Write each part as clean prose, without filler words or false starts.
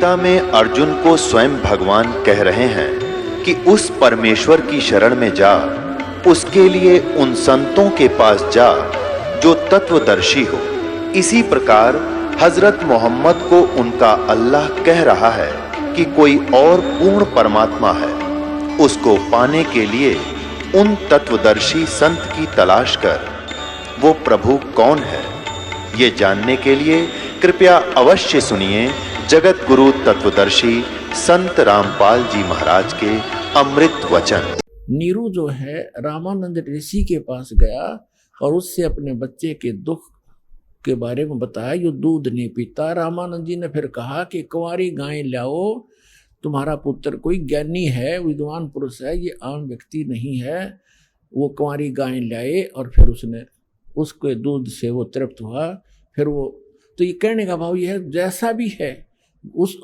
गीता में अर्जुन को स्वयं भगवान कह रहे हैं कि उस परमेश्वर की शरण में जा, उसके लिए उन संतों के पास जा जो तत्वदर्शी हो। इसी प्रकार हजरत मोहम्मद को उनका अल्लाह कह रहा है कि कोई और पूर्ण परमात्मा है, उसको पाने के लिए उन तत्वदर्शी संत की तलाश कर। वो प्रभु कौन है, ये जानने के लिए कृपया अवश्य सुनिए जगत गुरु तत्वदर्शी संत रामपाल जी महाराज के अमृत वचन। नीरू जो है रामानंद ऋषि के पास गया और उससे अपने बच्चे के दुख के बारे में बताया। यो दूध नहीं पीता। रामानंद जी ने फिर कहा कि कुंवारी गाय लाओ, तुम्हारा पुत्र कोई ज्ञानी है, विद्वान पुरुष है, ये आम व्यक्ति नहीं है। वो कुंवारी गाय लाए और फिर उसने उसके दूध से वो तृप्त हुआ। फिर वो तो ये कहने का भाव ये है, जैसा भी है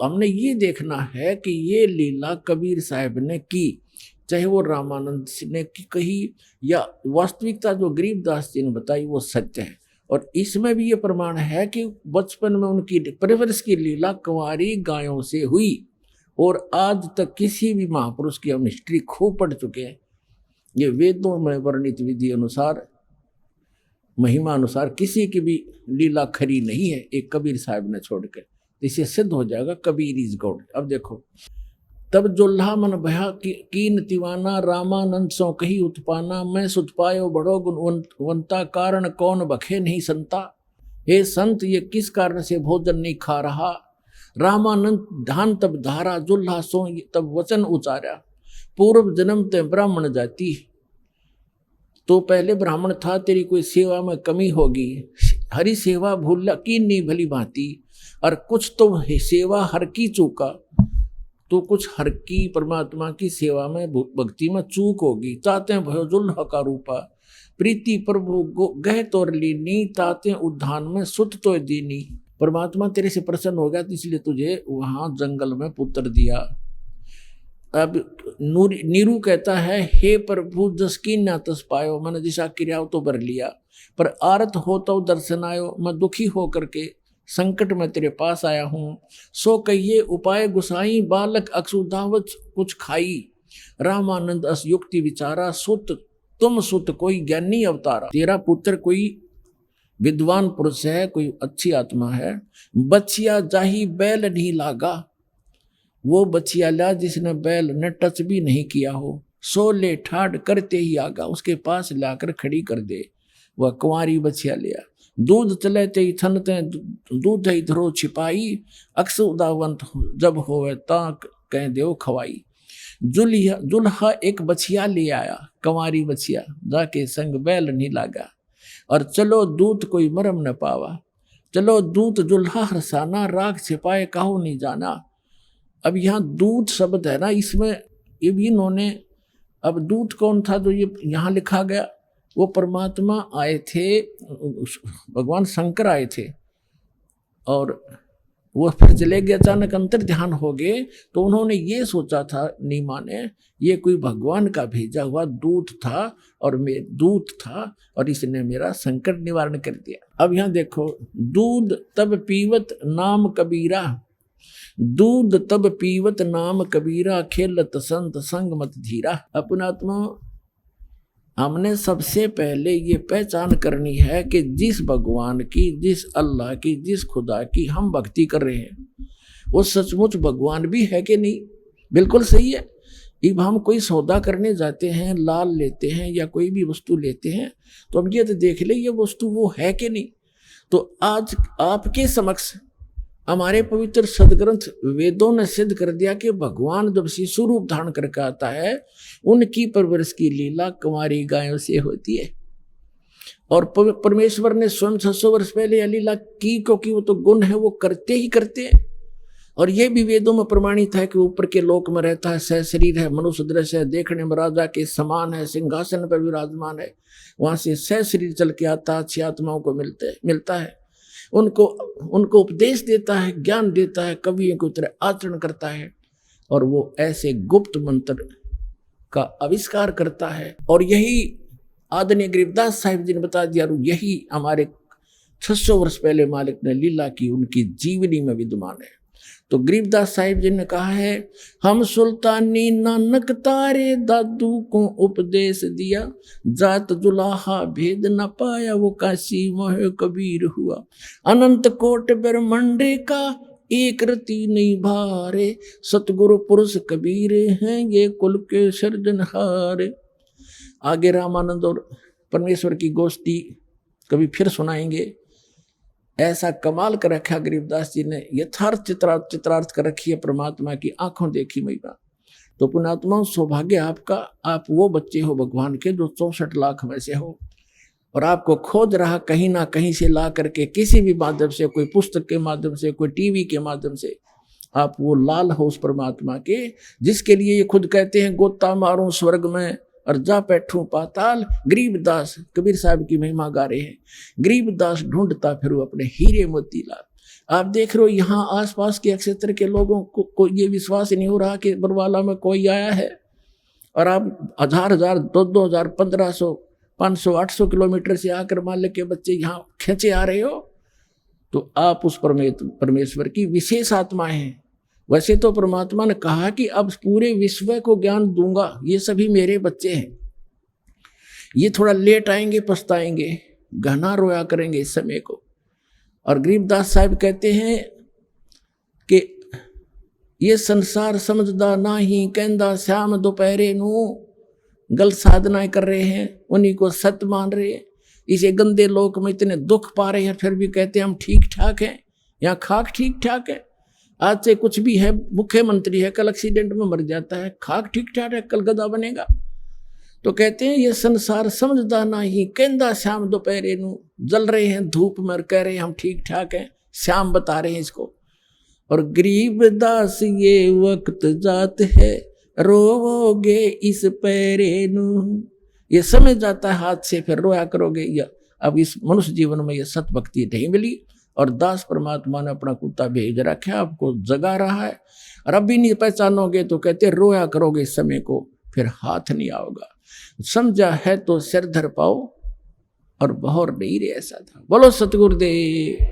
हमने ये देखना है कि ये लीला कबीर साहब ने की, चाहे वो रामानंद ने की कही या वास्तविकता जो गरीबदास जी ने बताई वो सत्य है। और इसमें भी ये प्रमाण है कि बचपन में उनकी परवरिश की लीला कुंवारी गायों से हुई। और आज तक किसी भी महापुरुष की हम हिस्ट्री खूब पढ़ चुके हैं, ये वेदों में वर्णित विधि अनुसार महिमा अनुसार किसी की भी लीला खरी नहीं है, एक कबीर साहब ने छोड़ के। इसे सिद्ध हो जाएगा कबीर इज गॉड। अब देखो, तब जोल्हा मन भया कीन तिवाना, रामानंद सो कही उत्पाना, मैं सुत पायो बड़ो गुणवंता, कारण कौन बखे नहीं संता। हे संत, ये किस कारण से भोजन नहीं खा रहा। रामानंद धान तब धारा, जोल्हा सो तब वचन उचारा, पूर्व जन्म ते ब्राह्मण जाति। तो पहले ब्राह्मण था, तेरी कोई सेवा में कमी होगी, हरी सेवा भूल की नहीं भली भांति, और कुछ तो सेवा हर की चूका, तो कुछ हर की परमात्मा की सेवा में भक्ति में चूक होगी। ताते भयो जुल्हा का रूपा, प्रीति प्रभु गह तोर लीनी, ताते उद्धान में सुत तो दीनी। परमात्मा तेरे से प्रसन्न हो गया तो इसलिए तुझे वहां जंगल में पुत्र दिया। अब नीरू कहता है, हे प्रभु जसकी ना तस पायो, मैंने दिशा क्रियाओं तो भर लिया, पर आरत हो तो दर्शन आयो। मैं दुखी हो करके संकट में तेरे पास आया हूँ। सो कहिए उपाय गुसाई, बालक अक्षुधावत कुछ खाई। रामानंद अस युक्ति विचारा, सुत तुम सुत कोई ज्ञानी अवतारा। तेरा पुत्र कोई विद्वान पुरुष है, कोई अच्छी आत्मा है। बचिया जाही बैल नहीं लागा, वो बचिया ला जिसने बैल ने टच भी नहीं किया हो। सो ले ठाड़ करते ही आगा, उसके पास लाकर खड़ी कर दे। वह कुंवारी बचिया लिया। दूध चले ते थनते दूध धरो छिपाई, अक्स उदावंत जब होवे ता कह देव खवाई। जुल्हा एक बछिया ले आया, कुंवारी बछिया, जाके संग बैल नहीं लागा। और चलो दूत कोई मरम न पावा, चलो दूत जुल्हा हरसाना, राग छिपाए काहू नहीं जाना। अब यहाँ दूत शब्द है ना, इसमें ये भी इन्होंने, अब दूत कौन था जो ये यहाँ लिखा गया, वो परमात्मा आए थे, भगवान शंकर आए थे और वो फिर चले गए, अचानक अंतर ध्यान हो गए। तो उन्होंने ये सोचा था, नीमा ने, ये कोई भगवान का भेजा हुआ दूत था और मैं दूत था और इसने मेरा संकट निवारण कर दिया। अब यहाँ देखो, दूध तब पीवत नाम कबीरा, दूध तब पीवत नाम कबीरा, खेलत संत संग मत धीरा। अपनात्मा हमने सबसे पहले ये पहचान करनी है कि जिस भगवान की, जिस अल्लाह की, जिस खुदा की हम भक्ति कर रहे हैं, वो सचमुच भगवान भी है कि नहीं। बिल्कुल सही है। अब हम कोई सौदा करने जाते हैं, लाल लेते हैं या कोई भी वस्तु लेते हैं, तो अब ये तो देख ले ये वस्तु वो है कि नहीं। तो आज आपके समक्ष हमारे पवित्र सदग्रंथ वेदों ने सिद्ध कर दिया कि भगवान जब शिशु रूप धारण करके आता है, उनकी परवरिश की लीला कुंवारी गायों से होती है। और परमेश्वर ने स्वयं 600 वर्ष पहले यह लीला की, क्योंकि वो तो गुण है, वो करते ही करते हैं। और ये भी वेदों में प्रमाणित है कि ऊपर के लोक में रहता है, सह शरीर है, मनुष्य दृश्य है, देखने में राजा के समान है, सिंहासन पर विराजमान है, वहां से सह शरीर चल के आता है, अच्छी आत्माओं को मिलता है, उनको उपदेश देता है, ज्ञान देता है, कवियों की तरह आचरण करता है, और वो ऐसे गुप्त मंत्र का आविष्कार करता है। और यही आदरणीय गरीबदास साहिब जी ने बता दिया, यही हमारे 600 वर्ष पहले मालिक ने लीला की, उनकी जीवनी में विद्यमान है। तो गरीबदास साहिब जी ने कहा है, हम सुल्तानी नानक तारे दादू को उपदेश दिया, जात जुलाहा भेद न पाया वो काशी मोह कबीर हुआ, अनंत कोट ब्रह्मांड का एक रति नहीं भारे, सतगुरु पुरुष कबीर हैं ये कुल के सर्जनहारे। आगे रामानंद और परमेश्वर की गोष्ठी कभी फिर सुनाएंगे। ऐसा कमाल कर रखा गरीबदास जी ने, यथार्थ चित्रार्थ कर रखी है परमात्मा की आंखों देखी महिमा। तो पुण्यात्मा सौभाग्य आपका, आप वो बच्चे हो भगवान के जो 64 लाख में से हो, और आपको खोज रहा कहीं ना कहीं से ला करके, किसी भी माध्यम से, कोई पुस्तक के माध्यम से, कोई टीवी के माध्यम से, आप वो लाल हो उस परमात्मा के, जिसके लिए ये खुद कहते हैं गोता मारूं स्वर्ग में और जा बैठूं पाताल। गरीबदास कबीर साहब की महिमा गा रहे हैं, गरीबदास ढूंढता फिर अपने हीरे मोती लाल। आप देख रहे हो यहाँ आसपास के क्षेत्र के लोगों को ये विश्वास नहीं हो रहा कि बरवाला में कोई आया है, और आप 1000 2000 1500 500 800 किलोमीटर से आकर मान के बच्चे यहाँ खींचे आ रहे हो, तो आप उस परमेश्वर की विशेष आत्मा हैं। वैसे तो परमात्मा ने कहा कि अब पूरे विश्व को ज्ञान दूंगा, ये सभी मेरे बच्चे हैं, ये थोड़ा लेट आएंगे, पछताएंगे, घना रोया करेंगे इस समय को। और गरीबदास साहब कहते हैं कि ये संसार समझदा नाही, कहंदा श्याम दोपहरे नू, गलत साधनाएं कर रहे हैं, उन्हीं को सत्य मान रहे हैं। इसे गंदे लोक में इतने दुख पा रहे हैं, फिर भी कहते हैं हम ठीक ठाक हैं, यहाँ खाक ठीक ठाक है। आज से कुछ भी है, मुख्यमंत्री है, कल एक्सीडेंट में मर जाता है, खाक ठीक ठाक है, कल गधा बनेगा। तो कहते हैं ये संसार समझदा नहीं, कहंदा श्याम दोपहरे नू, जल रहे हैं धूप में, कह रहे हैं हम ठीक ठाक हैं, श्याम बता रहे हैं इसको। और गरीबदास ये वक्त जात है, रोवोगे इस पैरे नू, ये समझ जाता है हाथ से, फिर रोया करोगे। या अब इस मनुष्य जीवन में ये सत भक्ति नहीं मिली, और दास परमात्मा ने अपना कुत्ता भेज रखा, आपको जगा रहा है, और अब भी नहीं पहचानोगे तो कहते रोया करोगे इस समय को, फिर हाथ नहीं आओगा। समझा है तो सिर धर पाओ, और बहर नहीं रे ऐसा था। बोलो सतगुरुदेव।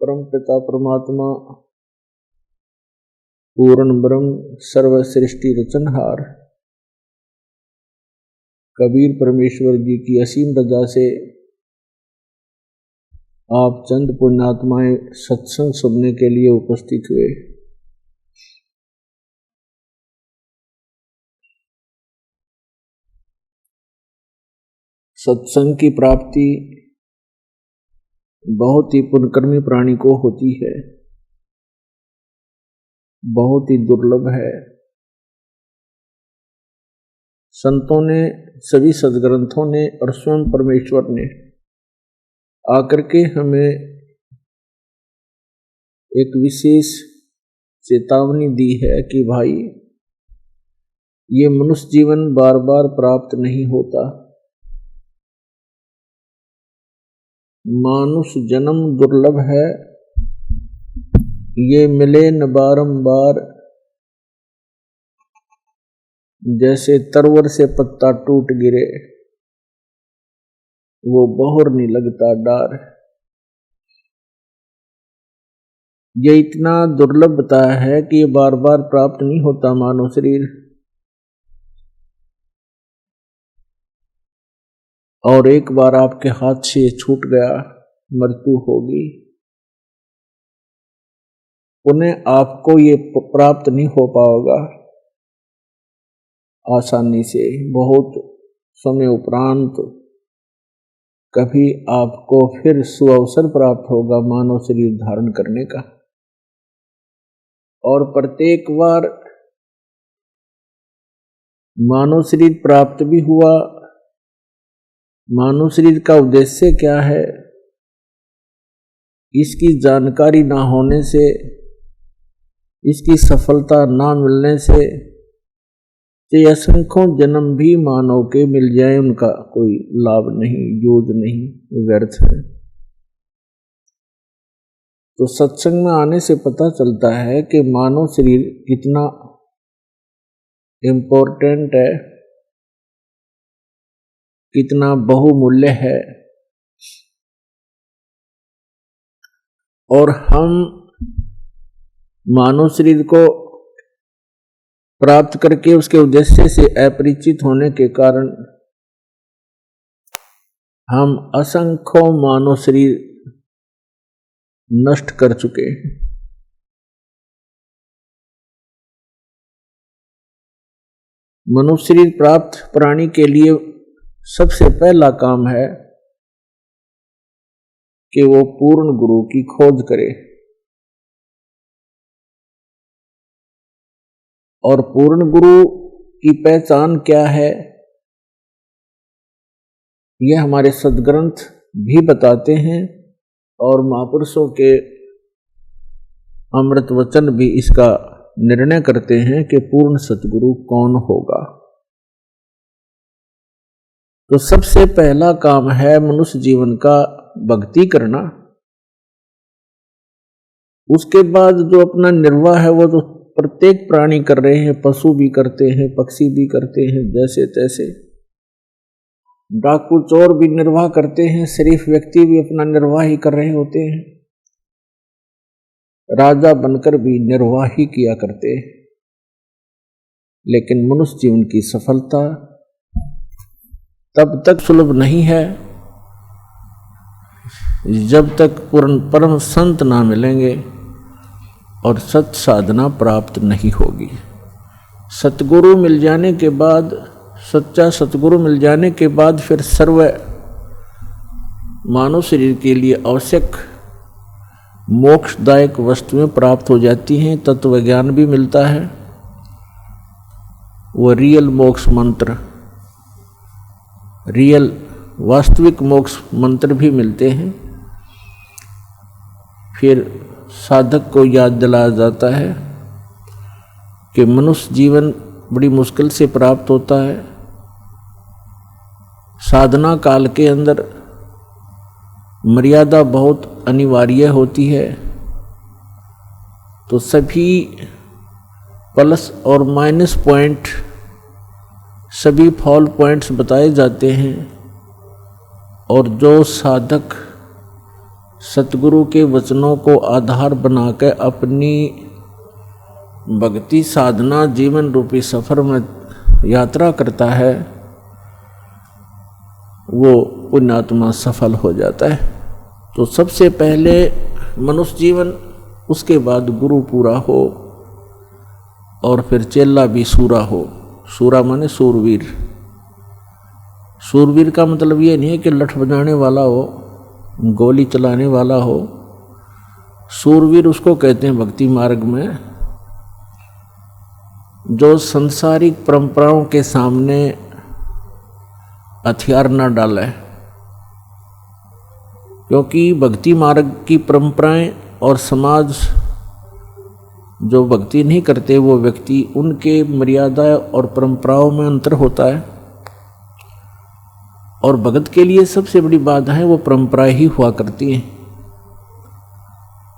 परम पिता परमात्मा पूर्ण ब्रह्म सर्व सृष्टि रचनहार कबीर परमेश्वर जी की असीम रजा से आप चंद पुण्यात्माएं सत्संग सुनने के लिए उपस्थित हुए। सत्संग की प्राप्ति बहुत ही पुण्यकर्मी प्राणी को होती है, बहुत ही दुर्लभ है। संतों ने, सभी सद्ग्रंथों ने और स्वयं परमेश्वर ने आकर के हमें एक विशेष चेतावनी दी है कि भाई ये मनुष्य जीवन बार बार प्राप्त नहीं होता, मानुष जन्म दुर्लभ है, ये मिले न बारंबार, जैसे तरवर से पत्ता टूट गिरे वो बहोर नहीं लगता डार। ये इतना दुर्लभ बताया है कि ये बार बार प्राप्त नहीं होता मानव शरीर, और एक बार आपके हाथ से छूट गया मृत्यु होगी, पुनः आपको ये प्राप्त नहीं हो पाएगा आसानी से। बहुत समय उपरांत कभी आपको फिर सुअवसर प्राप्त होगा मानव शरीर धारण करने का, और प्रत्येक बार मानव शरीर प्राप्त भी हुआ। मानव शरीर का उद्देश्य क्या है, इसकी जानकारी ना होने से, इसकी सफलता ना मिलने से असंख्यों जन्म भी मानव के मिल जाए, उनका कोई लाभ नहीं, यूज नहीं, व्यर्थ है। तो सत्संग में आने से पता चलता है कि मानव शरीर कितना इम्पोर्टेंट है, कितना बहुमूल्य है, और हम मानव शरीर को प्राप्त करके उसके उद्देश्य से अपरिचित होने के कारण हम असंख्यों मानव शरीर नष्ट कर चुके हैं। मनुष्य शरीर प्राप्त प्राणी के लिए सबसे पहला काम है कि वो पूर्ण गुरु की खोज करे, और पूर्ण गुरु की पहचान क्या है यह हमारे सद्ग्रंथ भी बताते हैं, और महापुरुषों के अमृत वचन भी इसका निर्णय करते हैं कि पूर्ण सतगुरु कौन होगा। तो सबसे पहला काम है मनुष्य जीवन का भक्ति करना। उसके बाद जो अपना निर्वाह है वो तो प्रत्येक प्राणी कर रहे हैं, पशु भी करते हैं, पक्षी भी करते हैं, जैसे तैसे डाकू चोर भी निर्वाह करते हैं, शरीफ व्यक्ति भी अपना निर्वाह ही कर रहे होते हैं, राजा बनकर भी निर्वाह ही किया करते हैं। लेकिन मनुष्य जीवन की सफलता तब तक सुलभ नहीं है जब तक पूर्ण परम संत ना मिलेंगे और सत साधना प्राप्त नहीं होगी। सतगुरु मिल जाने के बाद, सच्चा सतगुरु मिल जाने के बाद फिर सर्व मानव शरीर के लिए आवश्यक मोक्षदायक वस्तुएं प्राप्त हो जाती हैं, तत्व ज्ञान भी मिलता है, वो रियल मोक्ष मंत्र, रियल वास्तविक मोक्ष मंत्र भी मिलते हैं। फिर साधक को याद दिलाया जाता है कि मनुष्य जीवन बड़ी मुश्किल से प्राप्त होता है। साधना काल के अंदर मर्यादा बहुत अनिवार्य होती है, तो सभी प्लस और माइनस पॉइंट, सभी फॉल पॉइंट्स बताए जाते हैं, और जो साधक सतगुरु के वचनों को आधार बनाकर अपनी भक्ति साधना जीवन रूपी सफर में यात्रा करता है, वो पुण्यात्मा सफल हो जाता है। तो सबसे पहले मनुष्य जीवन, उसके बाद गुरु पूरा हो, और फिर चेला भी सूरा हो। सूरा माने सूरवीर। सूरवीर का मतलब ये नहीं है कि लठ बजाने वाला हो, गोली चलाने वाला हो। सूरवीर उसको कहते हैं भक्ति मार्ग में जो संसारिक परंपराओं के सामने हथियार न डाले, क्योंकि भक्ति मार्ग की परंपराएं और समाज जो भक्ति नहीं करते वो व्यक्ति, उनके मर्यादा और परंपराओं में अंतर होता है, और भगत के लिए सबसे बड़ी बात है वो परंपराएं ही हुआ करती हैं।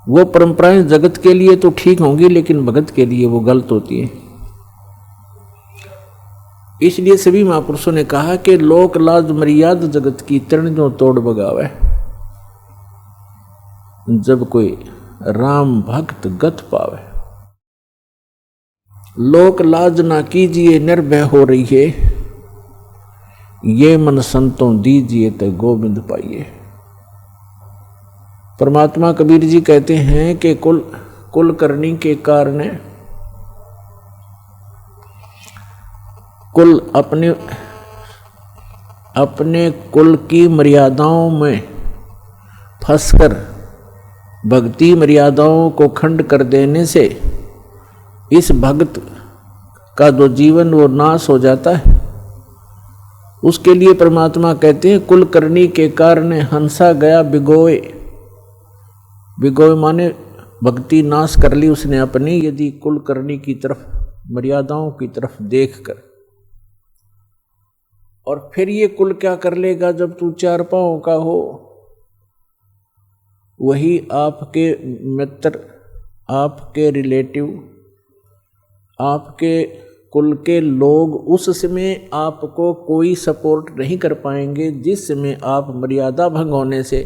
वो परंपराएं जगत के लिए तो ठीक होंगी, लेकिन भगत के लिए वो गलत होती हैं। इसलिए सभी महापुरुषों ने कहा कि लोक लाज मर्याद जगत की तृण जो तोड़ बगावे। जब कोई राम भक्त गत पावे, लोक लाज ना कीजिए निर्भय हो रही है, ये मन संतों दीजिए तो गोविंद पाइए। परमात्मा कबीर जी कहते हैं कि कुल करनी के कारण कुल अपने कुल की मर्यादाओं में फंसकर भक्ति मर्यादाओं को खंड कर देने से इस भक्त का जो जीवन वो नाश हो जाता है। उसके लिए परमात्मा कहते हैं कुल करनी के कारण हंसा गया बिगोए। बिगोए माने भक्ति नाश कर ली उसने अपनी, यदि कुल करनी की तरफ, मर्यादाओं की तरफ देखकर। और फिर ये कुल क्या कर लेगा जब तू चार पांव का हो? वही आपके मित्र, आपके रिलेटिव, आपके कुल के लोग उस समय आपको कोई सपोर्ट नहीं कर पाएंगे जिस समय आप मर्यादा भंग होने से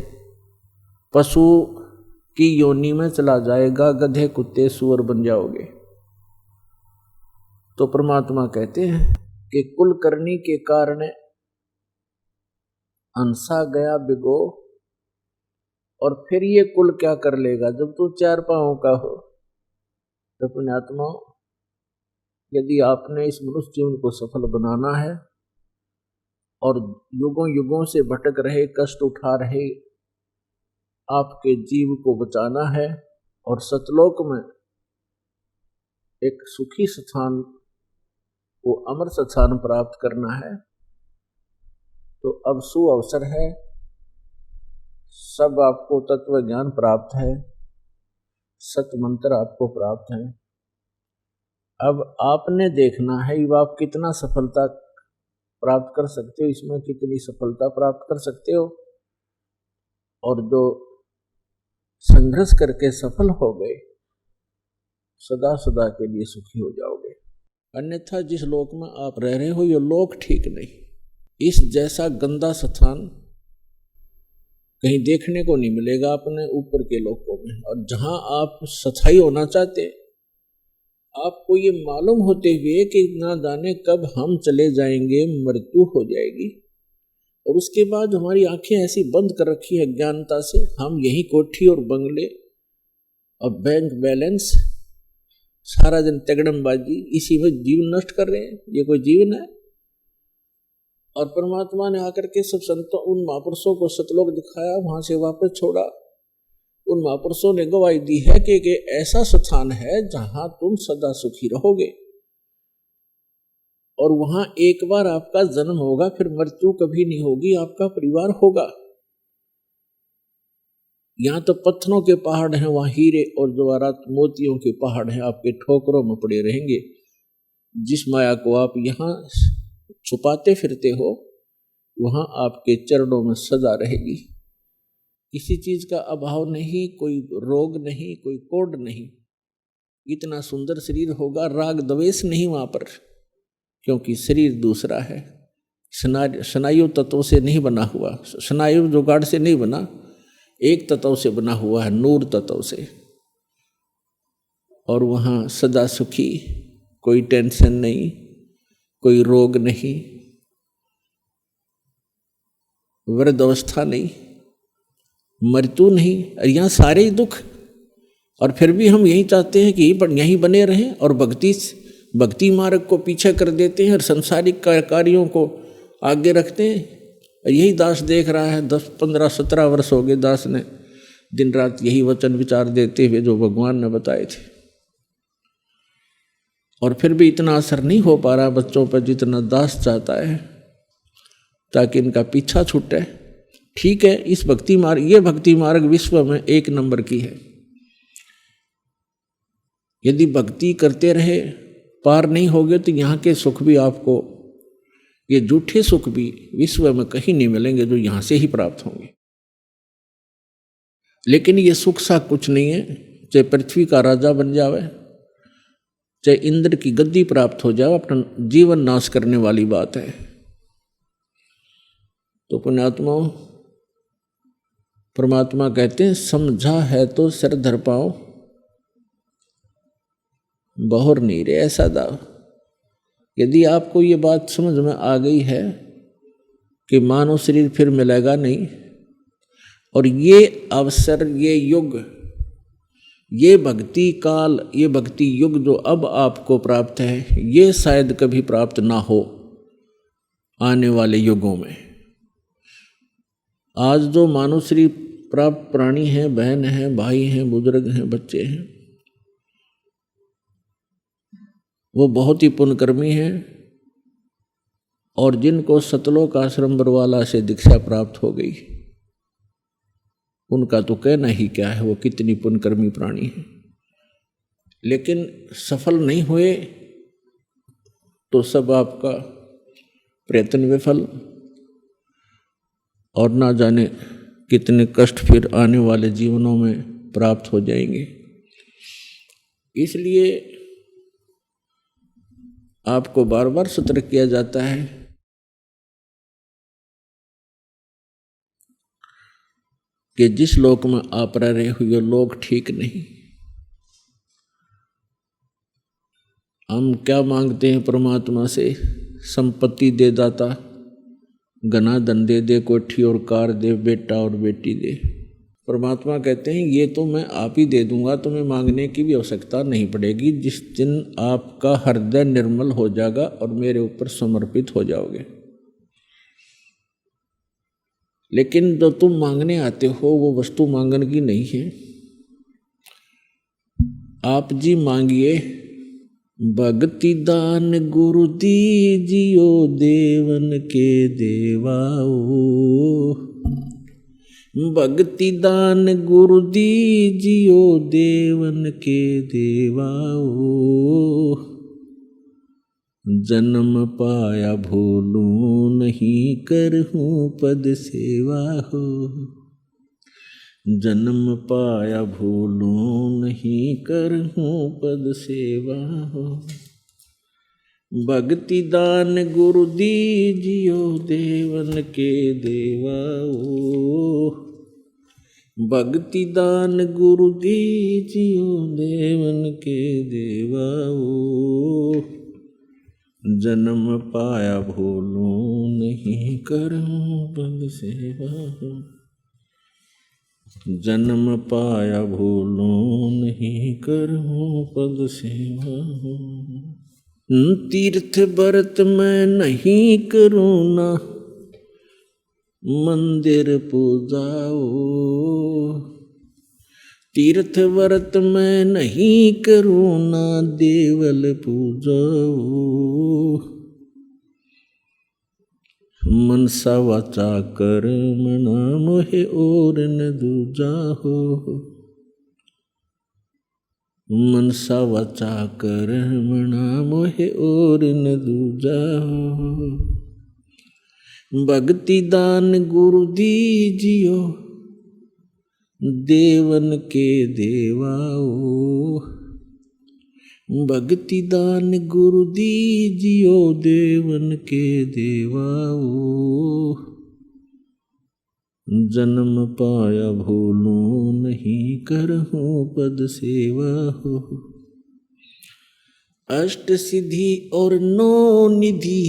पशु की योनि में चला जाएगा, गधे कुत्ते सूअर बन जाओगे। तो परमात्मा कहते हैं कि कुल करनी के कारण हंसा गया बिगो, और फिर ये कुल क्या कर लेगा जब तू चार पांवों का हो। तो पुण्यात्मा, यदि आपने इस मनुष्य जीवन को सफल बनाना है और युगों युगों से भटक रहे, कष्ट उठा रहे आपके जीव को बचाना है और सतलोक में एक सुखी स्थान, वो अमर स्थान प्राप्त करना है, तो अब सुअवसर है। सब आपको तत्व ज्ञान प्राप्त है, सत मंत्र आपको प्राप्त है। अब आपने देखना है कि आप कितना सफलता प्राप्त कर सकते हो, इसमें कितनी सफलता प्राप्त कर सकते हो। और जो संघर्ष करके सफल हो गए, सदा सदा के लिए सुखी हो जाओगे। अन्यथा जिस लोक में आप रह रहे हो, ये लोक ठीक नहीं। इस जैसा गंदा स्थान कहीं देखने को नहीं मिलेगा अपने ऊपर के लोकों में। और जहां आप सच्चाई होना चाहते, आपको ये मालूम होते हुए कि ना जाने कब हम चले जाएंगे, मृत्यु हो जाएगी, और उसके बाद हमारी आंखें ऐसी बंद कर रखी है अज्ञानता से, हम यही कोठी और बंगले और बैंक बैलेंस, सारा दिन तगड़मबाजी, इसी में जीवन नष्ट कर रहे हैं। ये कोई जीवन है? और परमात्मा ने आकर के सब संतों, उन महापुरुषों को सतलोक दिखाया, वहां से वापस छोड़ा। उन महापुरुषों ने गवाही दी है कि ऐसा स्थान है जहां तुम सदा सुखी रहोगे, और वहां एक बार आपका जन्म होगा, फिर मृत्यु कभी नहीं होगी, आपका परिवार होगा। यहाँ तो पत्थरों के पहाड़ हैं, वहां हीरे और जवाहरात मोतियों के पहाड़ हैं, आपके ठोकरों में पड़े रहेंगे। जिस माया को आप यहाँ छुपाते फिरते हो, वहां आपके चरणों में सदा रहेगी। किसी चीज का अभाव नहीं, कोई रोग नहीं, कोई कोड नहीं। इतना सुंदर शरीर होगा, राग द्वेष नहीं वहां पर, क्योंकि शरीर दूसरा है, स्नायु तत्व से नहीं बना हुआ, स्नायु जुगाड़ से नहीं बना, एक तत्व से बना हुआ है, नूर तत्व से। और वहां सदा सुखी, कोई टेंशन नहीं, कोई रोग नहीं, वृद्ध अवस्था नहीं, मृत्यु नहीं, और यहाँ सारे ही दुख। और फिर भी हम यही चाहते हैं कि यहीं बने रहें, और भक्ति मार्ग को पीछे कर देते हैं और संसारिक कार्यों को आगे रखते हैं। यही दास देख रहा है, 10, 15, 17 वर्ष हो गए दास ने दिन रात यही वचन विचार देते हुए जो भगवान ने बताए थे, और फिर भी इतना असर नहीं हो पा रहा बच्चों पर जितना दास चाहता है, ताकि इनका पीछा छूटे। ठीक है, इस ये भक्ति मार्ग विश्व में 1 नंबर की है। यदि भक्ति करते रहे, पार नहीं होगे, तो यहाँ के सुख भी आपको, ये झूठे सुख भी विश्व में कहीं नहीं मिलेंगे जो यहाँ से ही प्राप्त होंगे। लेकिन ये सुख सा कुछ नहीं है, चाहे पृथ्वी का राजा बन जावे, चाहे इंद्र की गद्दी प्राप्त हो जाए, अपना जीवन नाश करने वाली बात है। तो पुण्यात्मा, परमात्मा कहते हैं, समझा है तो सिर धर पाओ, बहुर नहीं रे ऐसा दाव। यदि आपको ये बात समझ में आ गई है कि मानव शरीर फिर मिलेगा नहीं, और ये अवसर, ये युग, ये भक्ति काल, ये भक्ति युग जो अब आपको प्राप्त है, ये शायद कभी प्राप्त ना हो आने वाले युगों में। आज जो मानव शरीर प्राप्त प्राणी हैं, बहन हैं, भाई हैं, बुजुर्ग हैं, बच्चे हैं, वो बहुत ही पुण्यकर्मी हैं, और जिनको सतलोक आश्रम बरवाला से दीक्षा प्राप्त हो गई, उनका तो कहना ही क्या है, वो कितनी पुण्यकर्मी प्राणी हैं। लेकिन सफल नहीं हुए तो सब आपका प्रयत्न विफल, और ना जाने कितने कष्ट फिर आने वाले जीवनों में प्राप्त हो जाएंगे। इसलिए आपको बार बार सतर्क किया जाता है कि जिस लोक में आप रह रहे हो ये लोक ठीक नहीं। हम क्या मांगते हैं परमात्मा से? संपत्ति दे दाता, घना धन दे दे, कोठी और कार दे, बेटा और बेटी दे। परमात्मा कहते हैं ये तो मैं आप ही दे दूंगा, तुम्हें मांगने की भी आवश्यकता नहीं पड़ेगी जिस दिन आपका हृदय निर्मल हो जाएगा और मेरे ऊपर समर्पित हो जाओगे। लेकिन जो तुम मांगने आते हो वो वस्तु मांगने की नहीं है। आप जी मांगिए, भक्ति दान गुरु दीजियो देवन के देवाओ। भक्ति दान गुरु दीजियो देवन के देवाओ। जन्म पाया भूलूं नहीं करहूं पद सेवा हो। जन्म पाया भूलूं नहीं करहूं पद सेवा हो। भक्ति दान गुरु दीजियो देवन के देवाओ। भक्ति दान गुरु दीजियो देवन के देवाओ। जन्म पाया भूलूं नहीं करहूं पद सेवा हो। जन्म पाया भूलूं नहीं करहूं पद सेवा हो। तीर्थ व्रत मैं नहीं करूँ ना मंदिर पूजाओ। तीर्थ व्रत मैं नहीं करूँ ना देवल पूजाओ। मनसा वाचा कर्मणा मोहे और न दूजा हो। मनसा वाचा कर्मणा मोहे और न दूजा हो। भक्ति दान गुरु दीजियो देवन के देवाओ। भक्ति दान गुरु दीजियो देवन के देवाओ। जन्म पाया भूलूं नहीं करहूं पद सेवा हो। अष्ट सिद्धि और नौ निधि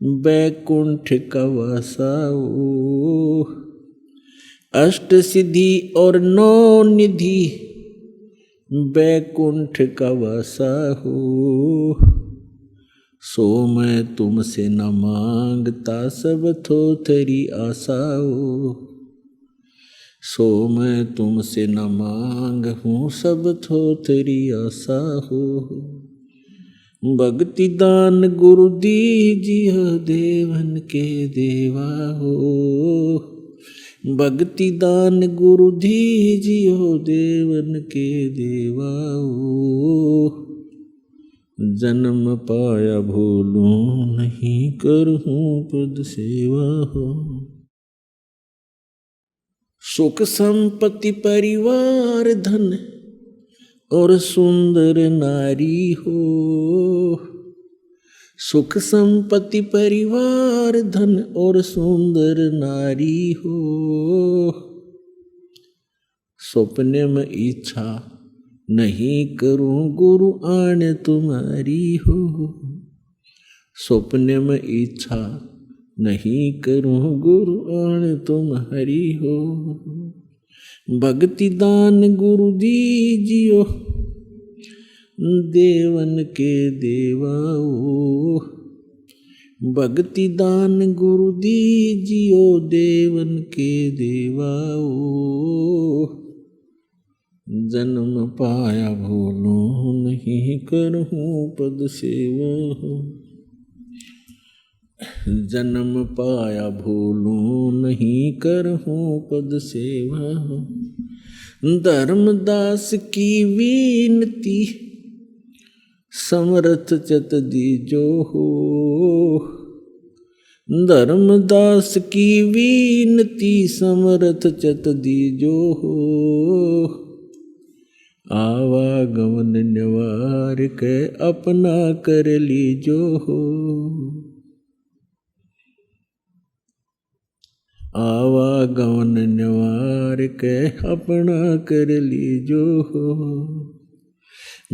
बैकुंठ का वासाओ। अष्ट सिद्धि और नौ निधि बैकुंठ का वासा हो। सो मैं तुमसे न मांगता सब थोथरी आशाओ। सो मैं तुमसे न मांग हूँ सब थोथरी आशा हो। भक्ति दान गुरु दीजियो देवन के देवा हो। भक्ति दान गुरु दीजियो देवन के देवाओ। जन्म पाया भूलूं नहीं करहूं पद सेवा हो। सुख संपत्ति परिवार धन और सुंदर नारी हो। सुख संपत्ति परिवार धन और सुंदर नारी हो। सपने में इच्छा नहीं करूं गुरु आने तुम्हारी हो। सपने में इच्छा नहीं करूं गुरु आने तुम्हारी हो। भक्ति दान गुरु दीजियो देवन के देवाओ। भक्ति दान गुरु दीजियो देवन के देवाओ। जन्म पाया भूलूं नहीं करहूं पद सेवा हो। जन्म पाया भूलूं नहीं करहूं पद सेवा हो। धर्मदास की विनती समर्थ चत दीजो हो। धर्मदास की विनती समर्थ चत दीजो हो। आवागमन निवाय न्यवार के अपना कर लीजो हो। आवागमन न्यवार के अपना कर लीजो हो।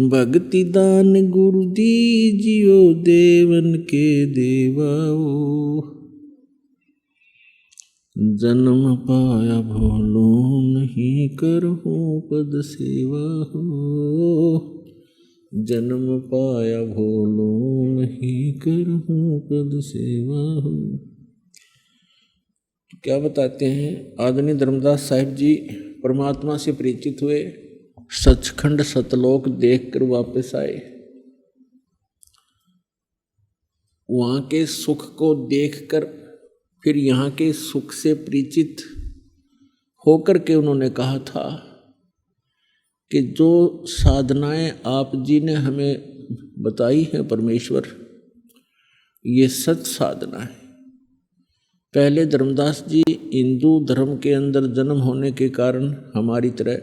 भक्ति दान गुरु दीजियो देवन के देवाओ। जन्म पाया भोलो नहीं करहूँ पद सेवा हो। जन्म पाया भोलो नहीं करहूँ पद सेवा हो। क्या बताते हैं, आदरणीय धर्मदास साहिब जी परमात्मा से परिचित हुए, सचखंड सतलोक देखकर वापस आए। वहाँ के सुख को देखकर फिर यहाँ के सुख से परिचित होकर के उन्होंने कहा था कि जो साधनाएं आप जी ने हमें बताई हैं परमेश्वर, ये सच साधना है। पहले धर्मदास जी हिंदू धर्म के अंदर जन्म होने के कारण हमारी तरह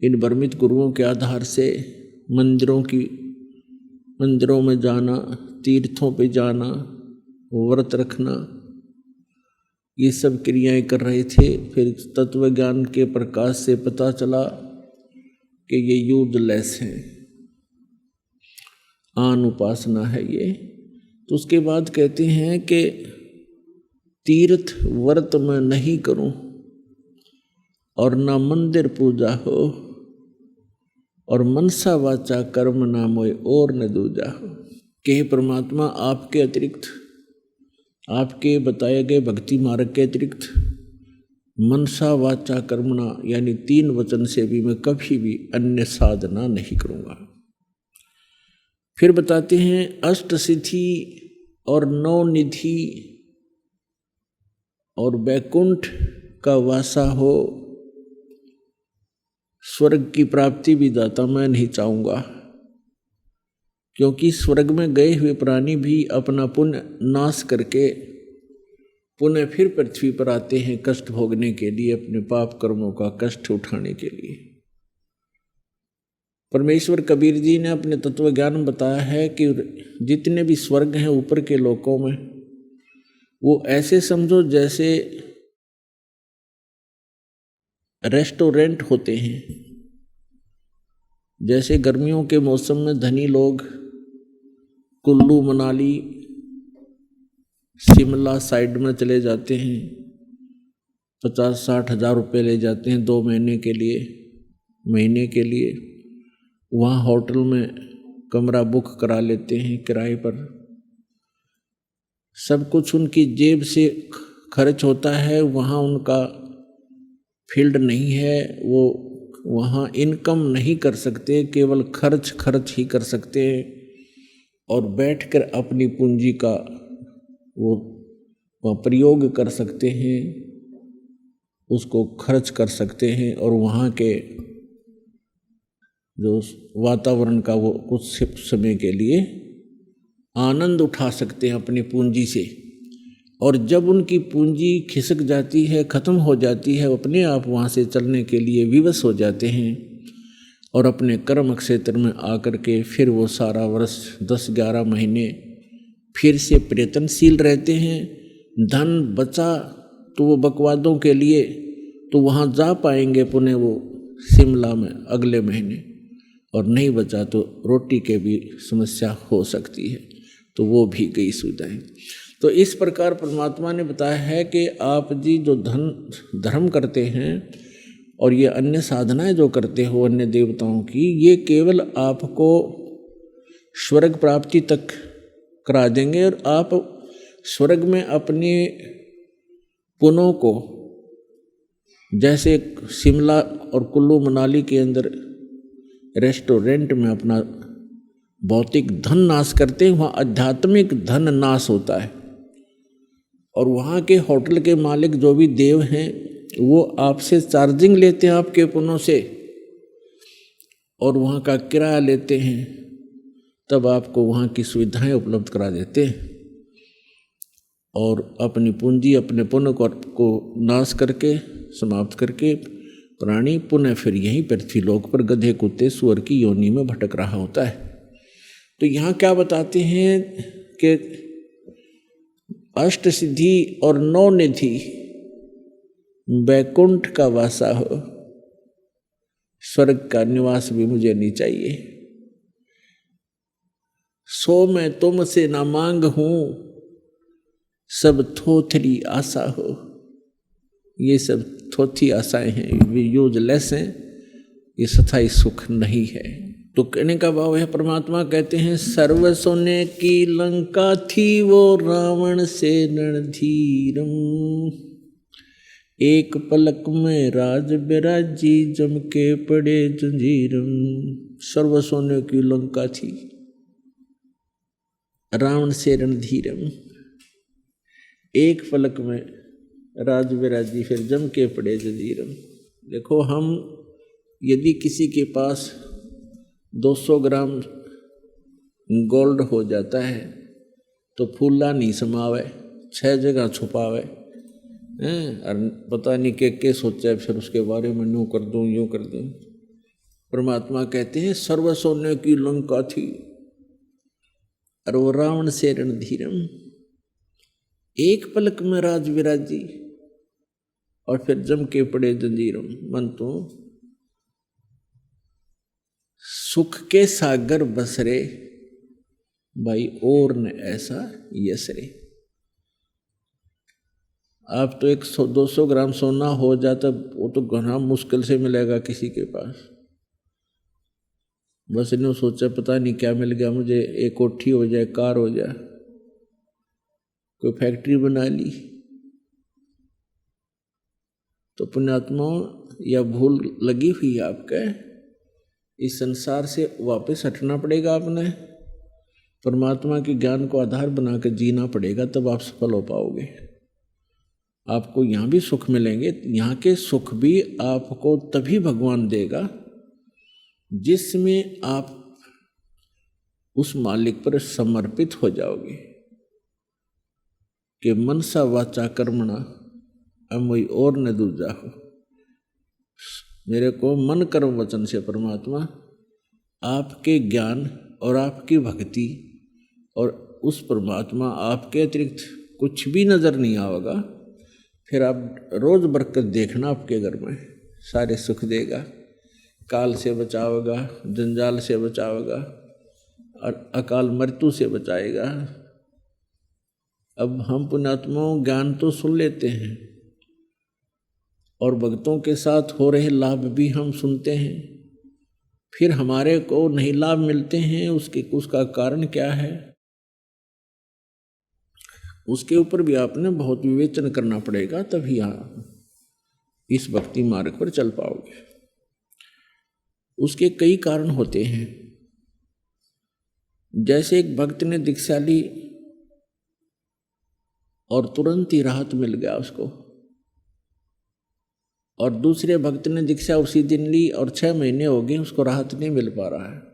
इन भ्रमित गुरुओं के आधार से मंदिरों में जाना, तीर्थों पे जाना, व्रत रखना, ये सब क्रियाएं कर रहे थे। फिर तत्व ज्ञान के प्रकाश से पता चला कि ये यूजलेस है, आन उपासना है ये। तो उसके बाद कहते हैं कि तीर्थ व्रत में नहीं करूं और ना मंदिर पूजा हो, और मनसा वाचा कर्म ना मोय और न दूजा हो। कि परमात्मा आपके अतिरिक्त, आपके बताए गए भक्ति मार्ग के अतिरिक्त मनसा वाचा कर्मणा यानी 3 वचन से भी मैं कभी भी अन्य साधना नहीं करूँगा। फिर बताते हैं अष्ट सिद्धि और 9 निधि और वैकुंठ का वासा हो, स्वर्ग की प्राप्ति भी दाता मैं नहीं चाहूँगा, क्योंकि स्वर्ग में गए हुए प्राणी भी अपना पुण्य नाश करके पुनः फिर पृथ्वी पर आते हैं कष्ट भोगने के लिए, अपने पाप कर्मों का कष्ट उठाने के लिए। परमेश्वर कबीर जी ने अपने तत्व ज्ञान में बताया है कि जितने भी स्वर्ग हैं ऊपर के लोकों में, वो ऐसे समझो जैसे रेस्टोरेंट होते हैं। जैसे गर्मियों के मौसम में धनी लोग कुल्लू मनाली शिमला साइड में चले जाते हैं, 50-60 हज़ार रुपये ले जाते हैं 2 महीने के लिए। वहाँ होटल में कमरा बुक करा लेते हैं किराए पर। सब कुछ उनकी जेब से खर्च होता है, वहाँ उनका फील्ड नहीं है, वो वहाँ इनकम नहीं कर सकते, केवल खर्च ही कर सकते हैं और बैठकर अपनी पूंजी का वो प्रयोग कर सकते हैं, उसको खर्च कर सकते हैं और वहाँ के जो वातावरण का वो कुछ समय के लिए आनंद उठा सकते हैं अपनी पूंजी से। और जब उनकी पूंजी खिसक जाती है, ख़त्म हो जाती है, अपने आप वहाँ से चलने के लिए विवश हो जाते हैं और अपने कर्म क्षेत्र में आकर के फिर वो सारा वर्ष 10-11 महीने फिर से प्रयत्नशील रहते हैं। धन बचा तो वो बकवादों के लिए तो वहाँ जा पाएंगे पुणे वो शिमला में अगले महीने, और नहीं बचा तो रोटी के भी समस्या हो सकती है, तो वो भी गई सुविधाएं। तो इस प्रकार परमात्मा ने बताया है कि आप जी जो धर्म करते हैं और ये अन्य साधनाएं जो करते हो अन्य देवताओं की, ये केवल आपको स्वर्ग प्राप्ति तक करा देंगे और आप स्वर्ग में अपने पुण्यों को, जैसे शिमला और कुल्लू मनाली के अंदर रेस्टोरेंट में अपना भौतिक धन नाश करते हैं, वहाँ आध्यात्मिक धन नाश होता है। और वहाँ के होटल के मालिक जो भी देव हैं वो आपसे चार्जिंग लेते हैं आपके पुण्यों से और वहाँ का किराया लेते हैं, तब आपको वहाँ की सुविधाएं उपलब्ध करा देते हैं और अपनी पूंजी अपने पुण्य को नाश करके समाप्त करके प्राणी पुनः फिर यहीं पृथ्वीलोक पर गधे कुत्ते सुअर की योनि में भटक रहा होता है। तो यहाँ क्या बताते हैं कि अष्ट सिद्धि और 9 निधि वैकुंठ का वासा हो, स्वर्ग का निवास भी मुझे नहीं चाहिए। सो मैं तुमसे ना मांग हूं, सब थोथरी आशा हो। ये सब थोथी आशाएं हैं, वे यूजलेस हैं, ये स्थायी सुख नहीं है। तो कहने का भाव है, परमात्मा कहते हैं सर्व सोने की लंका थी वो रावण से रणधीरम, एक पलक में राज बिराजी जम के पड़े जंजीरम। सर्व सोने की लंका थी रावण से रणधीरम, एक पलक में राज बिराजी फिर जम के पड़े जंजीरम। देखो, हम यदि किसी के पास 200 ग्राम गोल्ड हो जाता है तो फूला नहीं समावे, 6 जगह छुपावे हैं, और पता नहीं के सोचा फिर उसके बारे में यूँ कर दूँ यूँ कर दूँ। परमात्मा कहते हैं सर्व सोने की लंका थी और वो रावण से रणधीरम, एक पलक में राज विराजी और फिर जम के पड़े जंजीरम। मन तो सुख के सागर बसरे भाई और न ऐसा यसरे। आप तो 100-200 ग्राम सोना हो जाता, वो तो घना मुश्किल से मिलेगा किसी के पास। बस इन्होंने सोचा पता नहीं क्या मिल गया मुझे, एक कोठी हो जाए, कार हो जाए, कोई फैक्ट्री बना ली। तो पुण्यात्मा, या भूल लगी हुई आपके, इस संसार से वापस हटना पड़ेगा। आपने परमात्मा के ज्ञान को आधार बना कर जीना पड़ेगा, तब आप सफल हो पाओगे। आपको यहाँ भी सुख मिलेंगे, यहाँ के सुख भी आपको तभी भगवान देगा जिसमें आप उस मालिक पर समर्पित हो जाओगे कि मनसा वाचा कर्मणा अमोई और न दूजा हो। मेरे को मन कर्म वचन से परमात्मा आपके ज्ञान और आपकी भक्ति और उस परमात्मा आपके अतिरिक्त कुछ भी नजर नहीं आएगा। फिर आप रोज बरकत देखना, आपके घर में सारे सुख देगा, काल से बचावेगा, जंजाल से बचावेगा और अकाल मृत्यु से बचाएगा। अब हम पुण्यात्माओं ज्ञान तो सुन लेते हैं और भक्तों के साथ हो रहे लाभ भी हम सुनते हैं, फिर हमारे को नहीं लाभ मिलते हैं। उसका कारण क्या है, उसके ऊपर भी आपने बहुत विवेचन करना पड़ेगा, तभी आप इस भक्ति मार्ग पर चल पाओगे। उसके कई कारण होते हैं। जैसे एक भक्त ने दीक्षा ली और तुरंत ही राहत मिल गया उसको, और दूसरे भक्त ने दीक्षा उसी दिन ली और 6 महीने हो गए, उसको राहत नहीं मिल पा रहा है।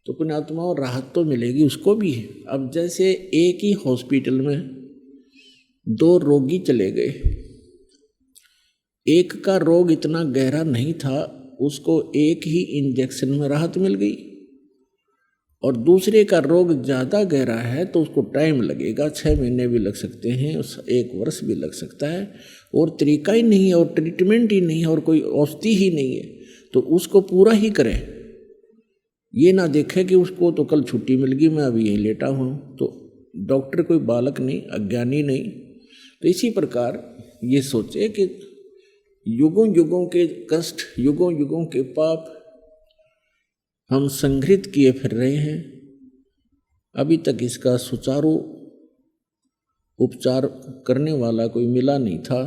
तो पुण्यात्मा, और राहत तो मिलेगी उसको भी। अब जैसे एक ही हॉस्पिटल में 2 रोगी चले गए, एक का रोग इतना गहरा नहीं था, उसको एक ही इंजेक्शन में राहत मिल गई, और दूसरे का रोग ज़्यादा गहरा है तो उसको टाइम लगेगा, 6 महीने भी लग सकते हैं, 1 वर्ष भी लग सकता है, और तरीका ही नहीं है और ट्रीटमेंट ही नहीं है और कोई औषधि ही नहीं है। तो उसको पूरा ही करें, ये ना देखे कि उसको तो कल छुट्टी मिल गई, मैं अभी यहीं लेटा हूँ। तो डॉक्टर कोई बालक नहीं, अज्ञानी नहीं। तो इसी प्रकार ये सोचे कि युगों युगों के कष्ट, युगों युगों के पाप हम संग्रहित किए फिर रहे हैं, अभी तक इसका सुचारू उपचार करने वाला कोई मिला नहीं था।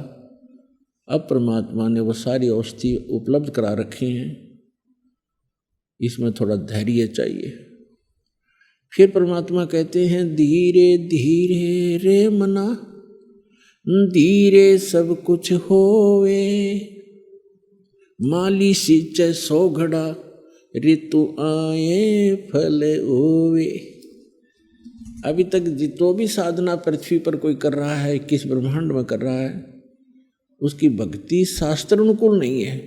अब परमात्मा ने वो सारी औषधि उपलब्ध करा रखी हैं, इसमें थोड़ा धैर्य चाहिए। फिर परमात्मा कहते हैं धीरे धीरे रे मना, धीरे सब कुछ होवे, माली सींचे 100 घड़ा, ऋतु आए फल ओवे। अभी तक जितो भी साधना पृथ्वी पर कोई कर रहा है, किस ब्रह्मांड में कर रहा है, उसकी भक्ति शास्त्र अनुकूल नहीं है।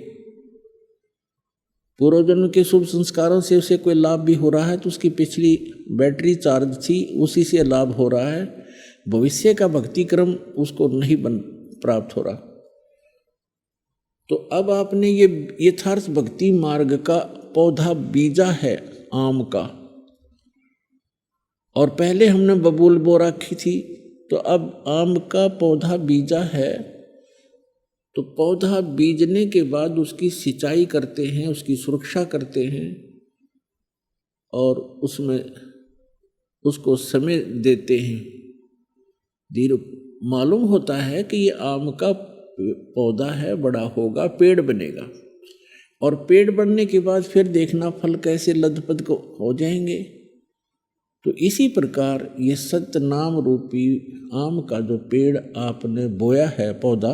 पूर्व जन्म के शुभ संस्कारों से उसे कोई लाभ भी हो रहा है तो उसकी पिछली बैटरी चार्ज थी उसी से लाभ हो रहा है, भविष्य का भक्ति क्रम उसको नहीं प्राप्त हो रहा। तो अब आपने ये यथार्थ भक्ति मार्ग का पौधा बीजा है आम का, और पहले हमने बबूल बो रखी थी, तो अब आम का पौधा बीजा है। तो पौधा बीजने के बाद उसकी सिंचाई करते हैं, उसकी सुरक्षा करते हैं और उसमें उसको समय देते हैं। धीरे मालूम होता है कि ये आम का पौधा है, बड़ा होगा, पेड़ बनेगा, और पेड़ बनने के बाद फिर देखना फल कैसे लदपद को हो जाएंगे। तो इसी प्रकार ये सत्य नाम रूपी आम का जो पेड़ आपने बोया है पौधा,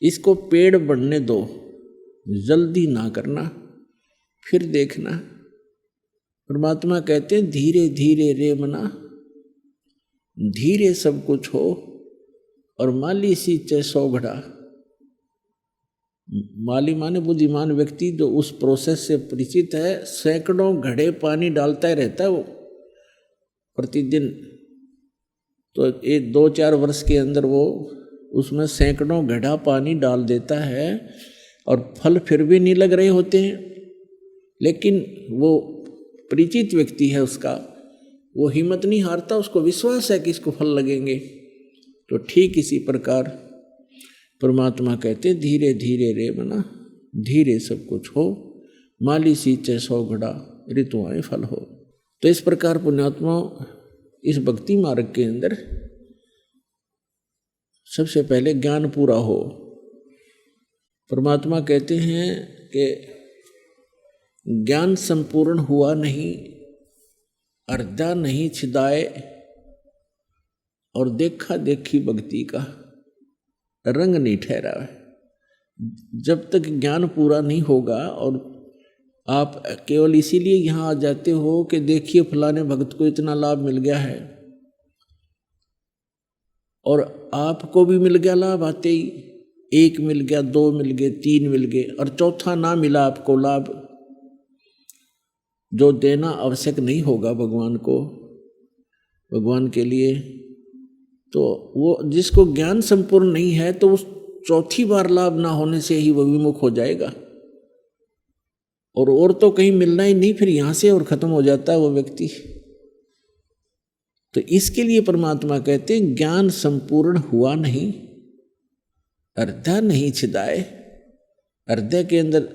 इसको पेड़ बनने दो, जल्दी ना करना, फिर देखना। परमात्मा कहते हैं धीरे धीरे रे मना, धीरे सब कुछ हो, और माली सींचे 100 घड़ा। माली माने बुद्धिमान व्यक्ति जो उस प्रोसेस से परिचित है, सैकड़ों घड़े पानी डालता ही रहता है वो प्रतिदिन। तो ये 2-4 वर्ष के अंदर वो उसमें सैकड़ों घड़ा पानी डाल देता है और फल फिर भी नहीं लग रहे होते हैं, लेकिन वो परिचित व्यक्ति है उसका, वो हिम्मत नहीं हारता, उसको विश्वास है कि इसको फल लगेंगे। तो ठीक इसी प्रकार परमात्मा कहते धीरे धीरे रे मना, धीरे सब कुछ हो, माली सींचे 100 घड़ा, ऋतुआएं फल हो। तो इस प्रकार पुण्यात्मा इस भक्ति मार्ग के अंदर सबसे पहले ज्ञान पूरा हो। परमात्मा कहते हैं कि ज्ञान संपूर्ण हुआ नहीं, अर्धा नहीं छिदाए, और देखा देखी भक्ति का रंग नहीं ठहरा है। जब तक ज्ञान पूरा नहीं होगा और आप केवल इसीलिए यहाँ आ जाते हो कि देखिए फलाने भक्त को इतना लाभ मिल गया है, और आपको भी मिल गया लाभ आते ही, 1 मिल गया, 2 मिल गए, 3 मिल गए, और चौथा ना मिला आपको लाभ, जो देना आवश्यक नहीं होगा भगवान को, भगवान के लिए, तो वो जिसको ज्ञान संपूर्ण नहीं है तो उस चौथी बार लाभ ना होने से ही वो विमुख हो जाएगा, और तो कहीं मिलना ही नहीं, फिर यहाँ से और खत्म हो जाता है वो व्यक्ति। तो इसके लिए परमात्मा कहते हैं ज्ञान संपूर्ण हुआ नहीं, अर्धा नहीं छिदाए, हृदय के अंदर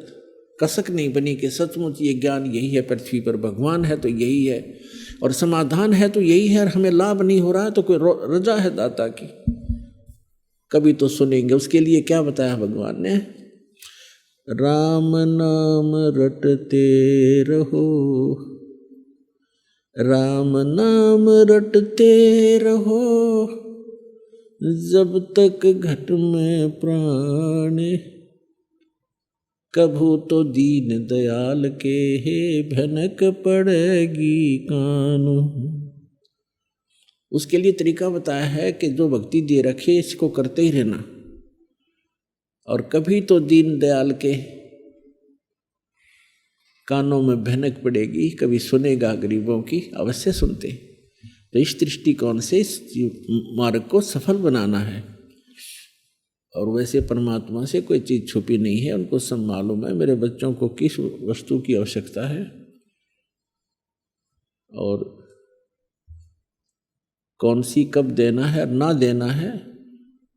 कसक नहीं बनी कि सचमुच ये ज्ञान यही है, पृथ्वी पर भगवान है तो यही है, और समाधान है तो यही है, और हमें लाभ नहीं हो रहा है तो कोई रजा है दाता की, कभी तो सुनेंगे। उसके लिए क्या बताया भगवान ने, राम नाम रटते रहो, राम नाम रटते रहो, जब तक घट में प्राण, कभू तो दीन दयाल के हे भनक पड़ेगी कानू। उसके लिए तरीका बताया है कि जो भक्ति दे रखे इसको करते ही रहना, और कभी तो दीन दयाल के कानों में भनक पड़ेगी, कभी सुनेगा गरीबों की, अवश्य सुनते। तो इस दृष्टिकोण से इस मार्ग को सफल बनाना है। और वैसे परमात्मा से कोई चीज़ छुपी नहीं है, उनको सब मालूम है मेरे बच्चों को किस वस्तु की आवश्यकता है और कौन सी कब देना है ना देना है।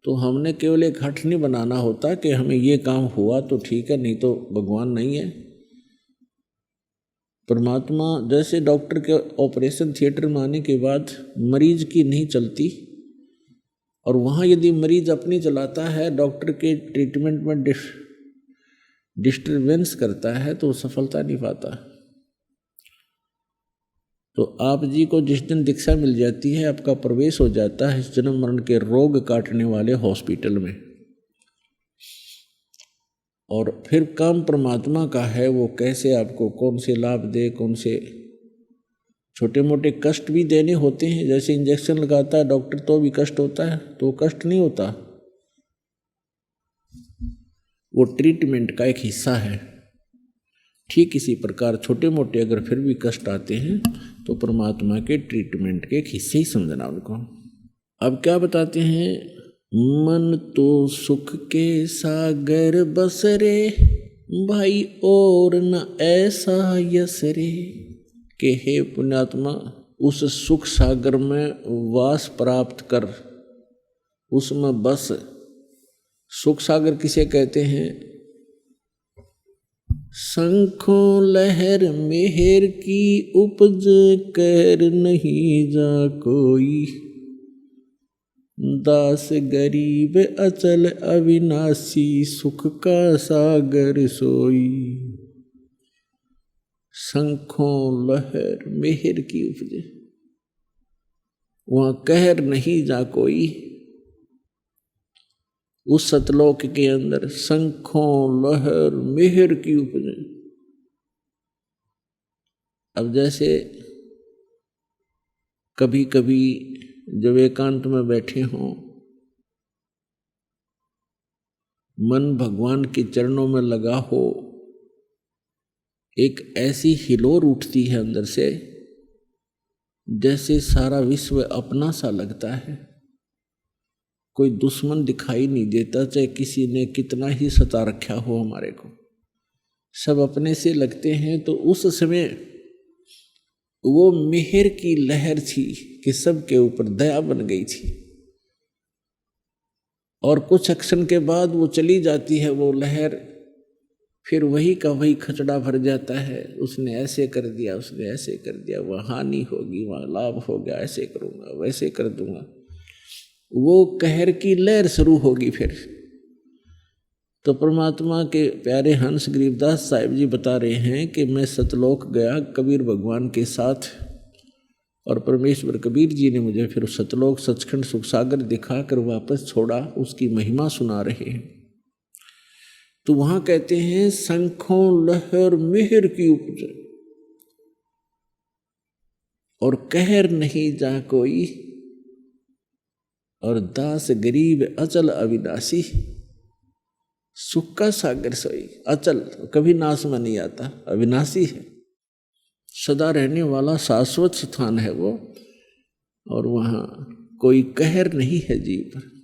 तो हमने केवल एक हठ नहीं बनाना होता कि हमें ये काम हुआ तो ठीक है, नहीं तो भगवान नहीं है। परमात्मा जैसे डॉक्टर के ऑपरेशन थिएटर में आने के बाद मरीज की नहीं चलती, और वहाँ यदि मरीज अपनी चलाता है, डॉक्टर के ट्रीटमेंट में डिस्टर्बेंस करता है, तो सफलता नहीं पाता। तो आप जी को जिस दिन दीक्षा मिल जाती है, आपका प्रवेश हो जाता है इस जन्म मरण के रोग काटने वाले हॉस्पिटल में, और फिर काम परमात्मा का है, वो कैसे आपको कौन से लाभ दे, कौन से छोटे मोटे कष्ट भी देने होते हैं। जैसे इंजेक्शन लगाता है डॉक्टर तो भी कष्ट होता है, तो कष्ट नहीं होता, वो ट्रीटमेंट का एक हिस्सा है। ठीक इसी प्रकार छोटे मोटे अगर फिर भी कष्ट आते हैं तो परमात्मा के ट्रीटमेंट के हिस्से ही समझना उनको। अब क्या बताते हैं, मन तो सुख के सागर बस रे भाई और न ऐसा यस रे, कि हे पुण्यात्मा उस सुख सागर में वास प्राप्त कर, उसमें बस। सुख सागर किसे कहते हैं, शंखों लहर मेहर की उपज कर नहीं जा कोई, दास गरीब अचल अविनाशी सुख का सागर सोई। शंखों लहर मेहर की उपज, वहां कहर नहीं जा कोई। उस सतलोक के अंदर शंखों लहर मेहर की उपज। अब जैसे कभी कभी जब एकांत में बैठे हों, मन भगवान के चरणों में लगा हो, एक ऐसी हिलोर उठती है अंदर से जैसे सारा विश्व अपना सा लगता है। कोई दुश्मन दिखाई नहीं देता, चाहे किसी ने कितना ही सता रखा हो हमारे को, सब अपने से लगते हैं। तो उस समय वो मेहर की लहर थी कि सबके ऊपर दया बन गई थी, और कुछ क्षण के बाद वो चली जाती है वो लहर, फिर वही का वही खचड़ा भर जाता है। उसने ऐसे कर दिया, उसने ऐसे कर दिया, वहाँ हानि होगी, वहाँ लाभ हो गया, ऐसे करूँगा वैसे कर दूंगा, वो कहर की लहर शुरू होगी फिर। तो परमात्मा के प्यारे हंस गरीबदास साहिब जी बता रहे हैं कि मैं सतलोक गया कबीर भगवान के साथ, और परमेश्वर कबीर जी ने मुझे फिर सतलोक सचखंड सुख सागर दिखाकर वापस छोड़ा, उसकी महिमा सुना रहे हैं। तो वहां कहते हैं शंखों लहर मेहर की उपज, और कहर नहीं जा कोई, और दास गरीब अचल अविनाशी सुख का सागर सोई। अचल कभी नाश में नहीं आता, अविनाशी है, सदा रहने वाला शाश्वत स्थान है वो, और वहां कोई कहर नहीं है जीव पर।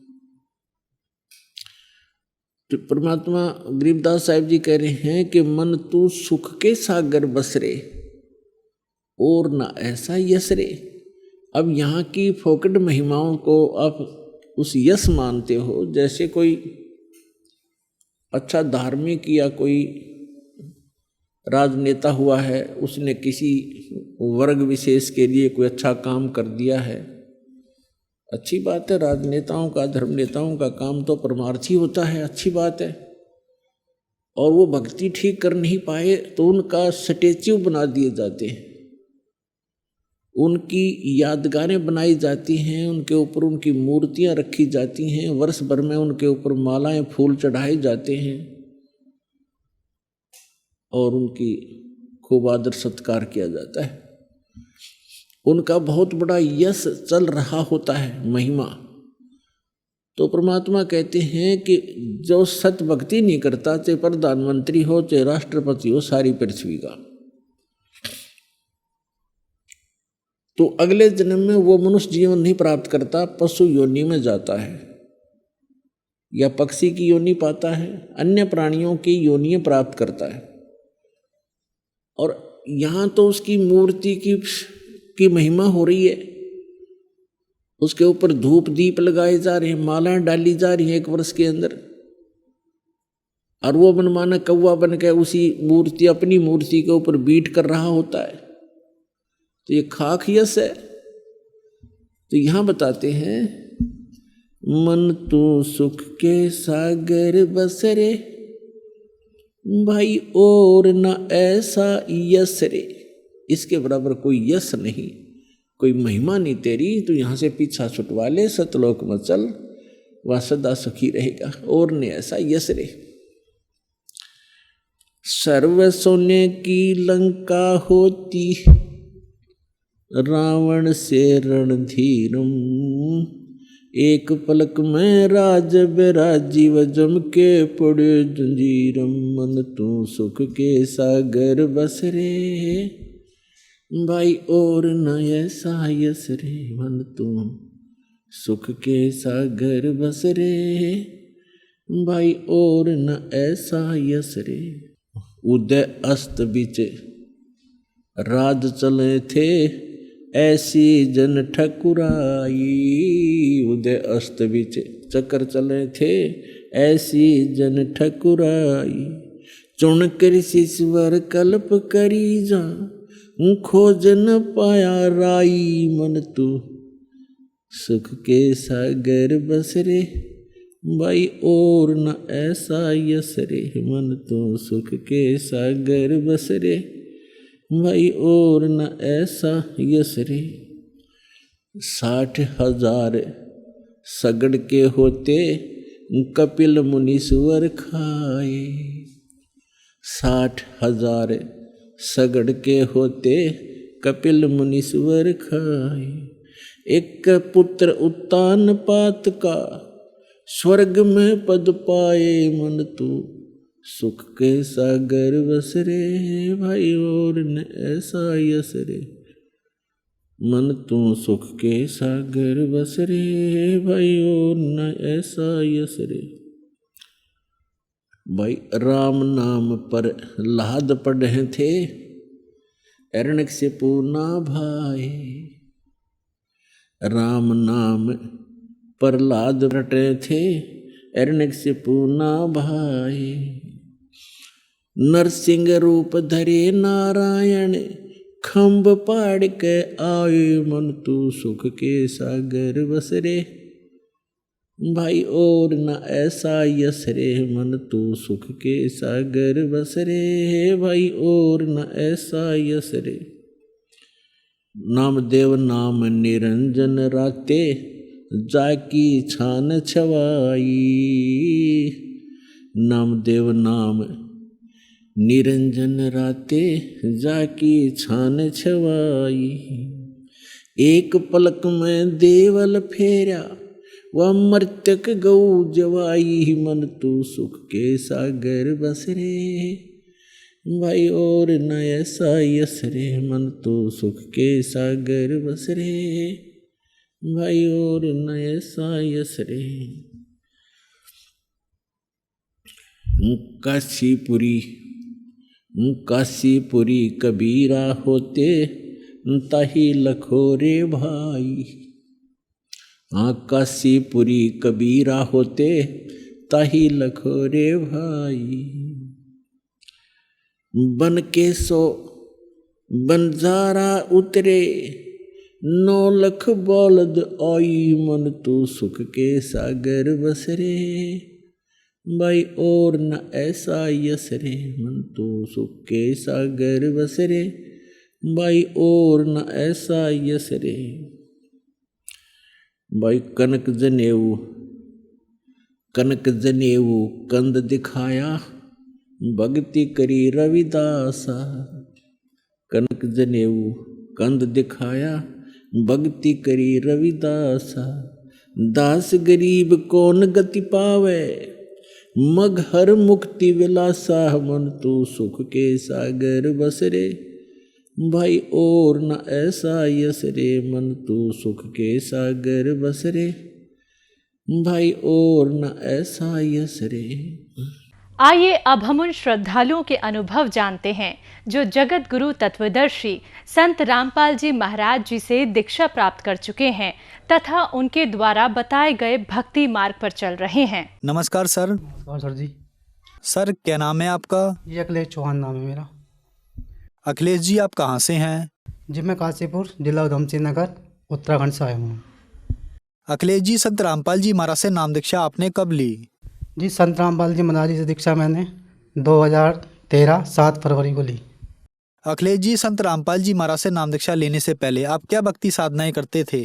तो परमात्मा गरीबदास साहिब जी कह रहे हैं कि मन तू सुख के सागर बसरे और ना ऐसा यश रे। अब यहाँ की फोकट महिमाओं को आप उस यश मानते हो, जैसे कोई अच्छा धार्मिक या कोई राजनेता हुआ है, उसने किसी वर्ग विशेष के लिए कोई अच्छा काम कर दिया है, अच्छी बात है। राजनेताओं का, धर्म नेताओं का काम तो परमार्थी होता है, अच्छी बात है। और वो भक्ति ठीक कर नहीं पाए तो उनका स्टैच्यू बना दिए जाते हैं, उनकी यादगारें बनाई जाती हैं, उनके ऊपर उनकी मूर्तियां रखी जाती हैं, वर्ष भर में उनके ऊपर मालाएं फूल चढ़ाए जाते हैं, और उनकी खूब आदर सत्कार किया जाता है। उनका बहुत बड़ा यश चल रहा होता है, महिमा। तो परमात्मा कहते हैं कि जो सत भक्ति नहीं करता, चाहे प्रधानमंत्री हो चाहे राष्ट्रपति हो सारी पृथ्वी का, तो अगले जन्म में वो मनुष्य जीवन नहीं प्राप्त करता, पशु योनि में जाता है, या पक्षी की योनि पाता है, अन्य प्राणियों की योनियां प्राप्त करता है। और यहाँ तो उसकी मूर्ति की महिमा हो रही है, उसके ऊपर धूप दीप लगाए जा रहे हैं, मालाएं डाली जा रही हैं एक वर्ष के अंदर, और वो मनमाना कौवा बन के उसी मूर्ति, अपनी मूर्ति के ऊपर बीट कर रहा होता है। तो ये खाक यश है। तो यहाँ बताते हैं मन तो सुख के सागर बसरे भाई और न ऐसा यश रे। इसके बराबर कोई यश नहीं, कोई महिमा नहीं तेरी, तो यहाँ से पीछा छुटवा ले, सतलोक में चल, वह सदा सुखी रहेगा, और न ऐसा यश रे। सर्व सोने की लंका होती रावण से रणधीरम, एक पलक में राज बेराजीव जम के पड़े जंजीरम मन तू सुख के सागर बस रे भाई और न ऐसा यस रे मन तू सुख के सागर बस रे भाई और न ऐसा यस रे। उदय अस्त बीच राज चले थे ऐसी जन ठकुराई। उदय अस्त बीच चक्कर चले थे ऐसी जन ठकुराई। चुन कर ईश्वर कल्प करी जा खोज न पाया राई मन तू सुख के सागर बस रे भाई और न ऐसा यस रे मन तू सुख के सागर बस रे भाई और न ऐसा यस रे। 60,000 सगड़ के होते कपिल मुनीश्वर खाए। 60,000 सगड़ के होते कपिल मुनीश्वर खाए। एक पुत्र उत्तान पात का स्वर्ग में पद पाए मन तू सुख के सागर बस रे भाई और न ऐसा यस रे मन तू सुख के सागर बस रे भाई और न ऐसा यस रे। भाई राम नाम पर लाद पढ़े थे एरण्य से पूना भाई। राम नाम पर लाद रटे थे एरण्य से पूना भाई। नरसिंह रूप धरे नारायण खम्ब पाड़ के आए मन तू सुख के सागर बस रे भाई और न ऐसा यस रे मन तू सुख के सागर बस रे भाई और न ऐसा यस रे। नामदेव नाम निरंजन राते जाकी छान छवाई। नामदेव नाम निरंजन राते जाकी छान छवाई। एक पलक में देवल फेरा वह मर्तक गौ जवाई मन तू सुख के सागर बस रे भाई और न ऐसा यस रे मन तू सुख के सागर बस रे भाई और न ऐसा यस रे। काशीपुरी कबीरा होते ताही लखोरे भाई। काशीपुरी कबीरा होते ताही लखोरे भाई। बन के सो बंजारा उतरे 9 लाख बौलद आई मन तू सुख के सागर बस रे भाई और न ऐसा यस रे मन तू सुख के सागर बस रे भाई और न ऐसा यस रे। भाई कनक जनेऊ कंद दिखाया भक्ति करी रविदासा। कनक जनेऊ कंद दिखाया भक्ति करी रविदासा। दास गरीब कौन गति पावे मगहर मुक्ति विलासा मन तू सुख के सागर बस रे भाई और न ऐसा यस रे मन तू सुख के सागर बस रे भाई और न ऐसा यस रे। आइए अब हम उन श्रद्धालुओं के अनुभव जानते हैं जो जगत गुरु तत्वदर्शी संत रामपाल जी महाराज जी से दीक्षा प्राप्त कर चुके हैं तथा उनके द्वारा बताए गए भक्ति मार्ग पर चल रहे हैं। नमस्कार सर। नमस्कार सर जी। सर क्या नाम है आपका? ये अखिलेश चौहान नाम है मेरा। अखिलेश जी आप कहाँ से हैं? जी मैं काशीपुर जिला उधम सिंह नगर उत्तराखंड से आया हूँ। अखिलेश जी संत रामपाल जी महाराज से नाम दीक्षा आपने कब ली? जी संत रामपाल जी महाराज जी से दीक्षा मैंने 2013 7 फरवरी को ली। अखिलेश जी संत रामपाल जी महाराज से नाम दीक्षा लेने से पहले आप क्या भक्ति साधनाएं करते थे?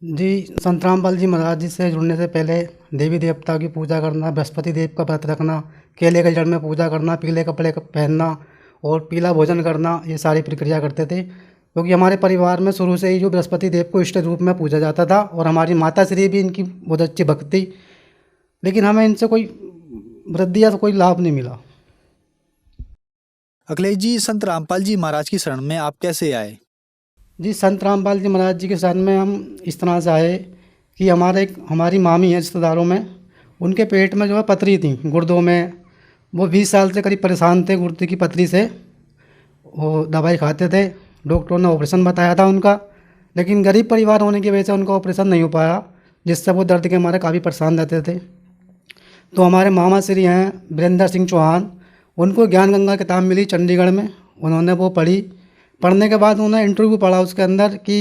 जी संत रामपाल जी महाराज जी से जुड़ने से पहले देवी देवता की पूजा करना, बृहस्पति देव का व्रत रखना, केले के जड़ में पूजा करना, पीले कपड़े पहनना और पीला भोजन करना, ये सारी प्रक्रिया करते थे। क्योंकि हमारे परिवार में शुरू से ही जो बृहस्पति देव को इष्ट रूप में पूजा जाता था और हमारी माता श्री भी इनकी बहुत अच्छी भक्त थी, लेकिन हमें इनसे कोई वृद्धि या कोई लाभ नहीं मिला। अखिलेश जी, संत रामपाल जी महाराज की शरण में आप कैसे आए? जी, संत रामपाल जी महाराज जी के शरण में हम इस तरह से आए कि हमारी मामी है रिश्तेदारों में, उनके पेट में जो है पथरी थी गुर्दों में। वो 20 साल से करीब परेशान थे गुर्दे की पथरी से। वो दवाई खाते थे, डॉक्टरों ने ऑपरेशन बताया था उनका, लेकिन गरीब परिवार होने की वजह से उनका ऑपरेशन नहीं हो पाया, जिससे वो दर्द के मारे काफ़ी परेशान रहते थे। तो हमारे मामा श्री हैं वीरेंद्र सिंह चौहान, उनको ज्ञान गंगा किताब मिली चंडीगढ़ में, उन्होंने वो पढ़ी। पढ़ने के बाद उन्होंने इंटरव्यू पढ़ा उसके अंदर कि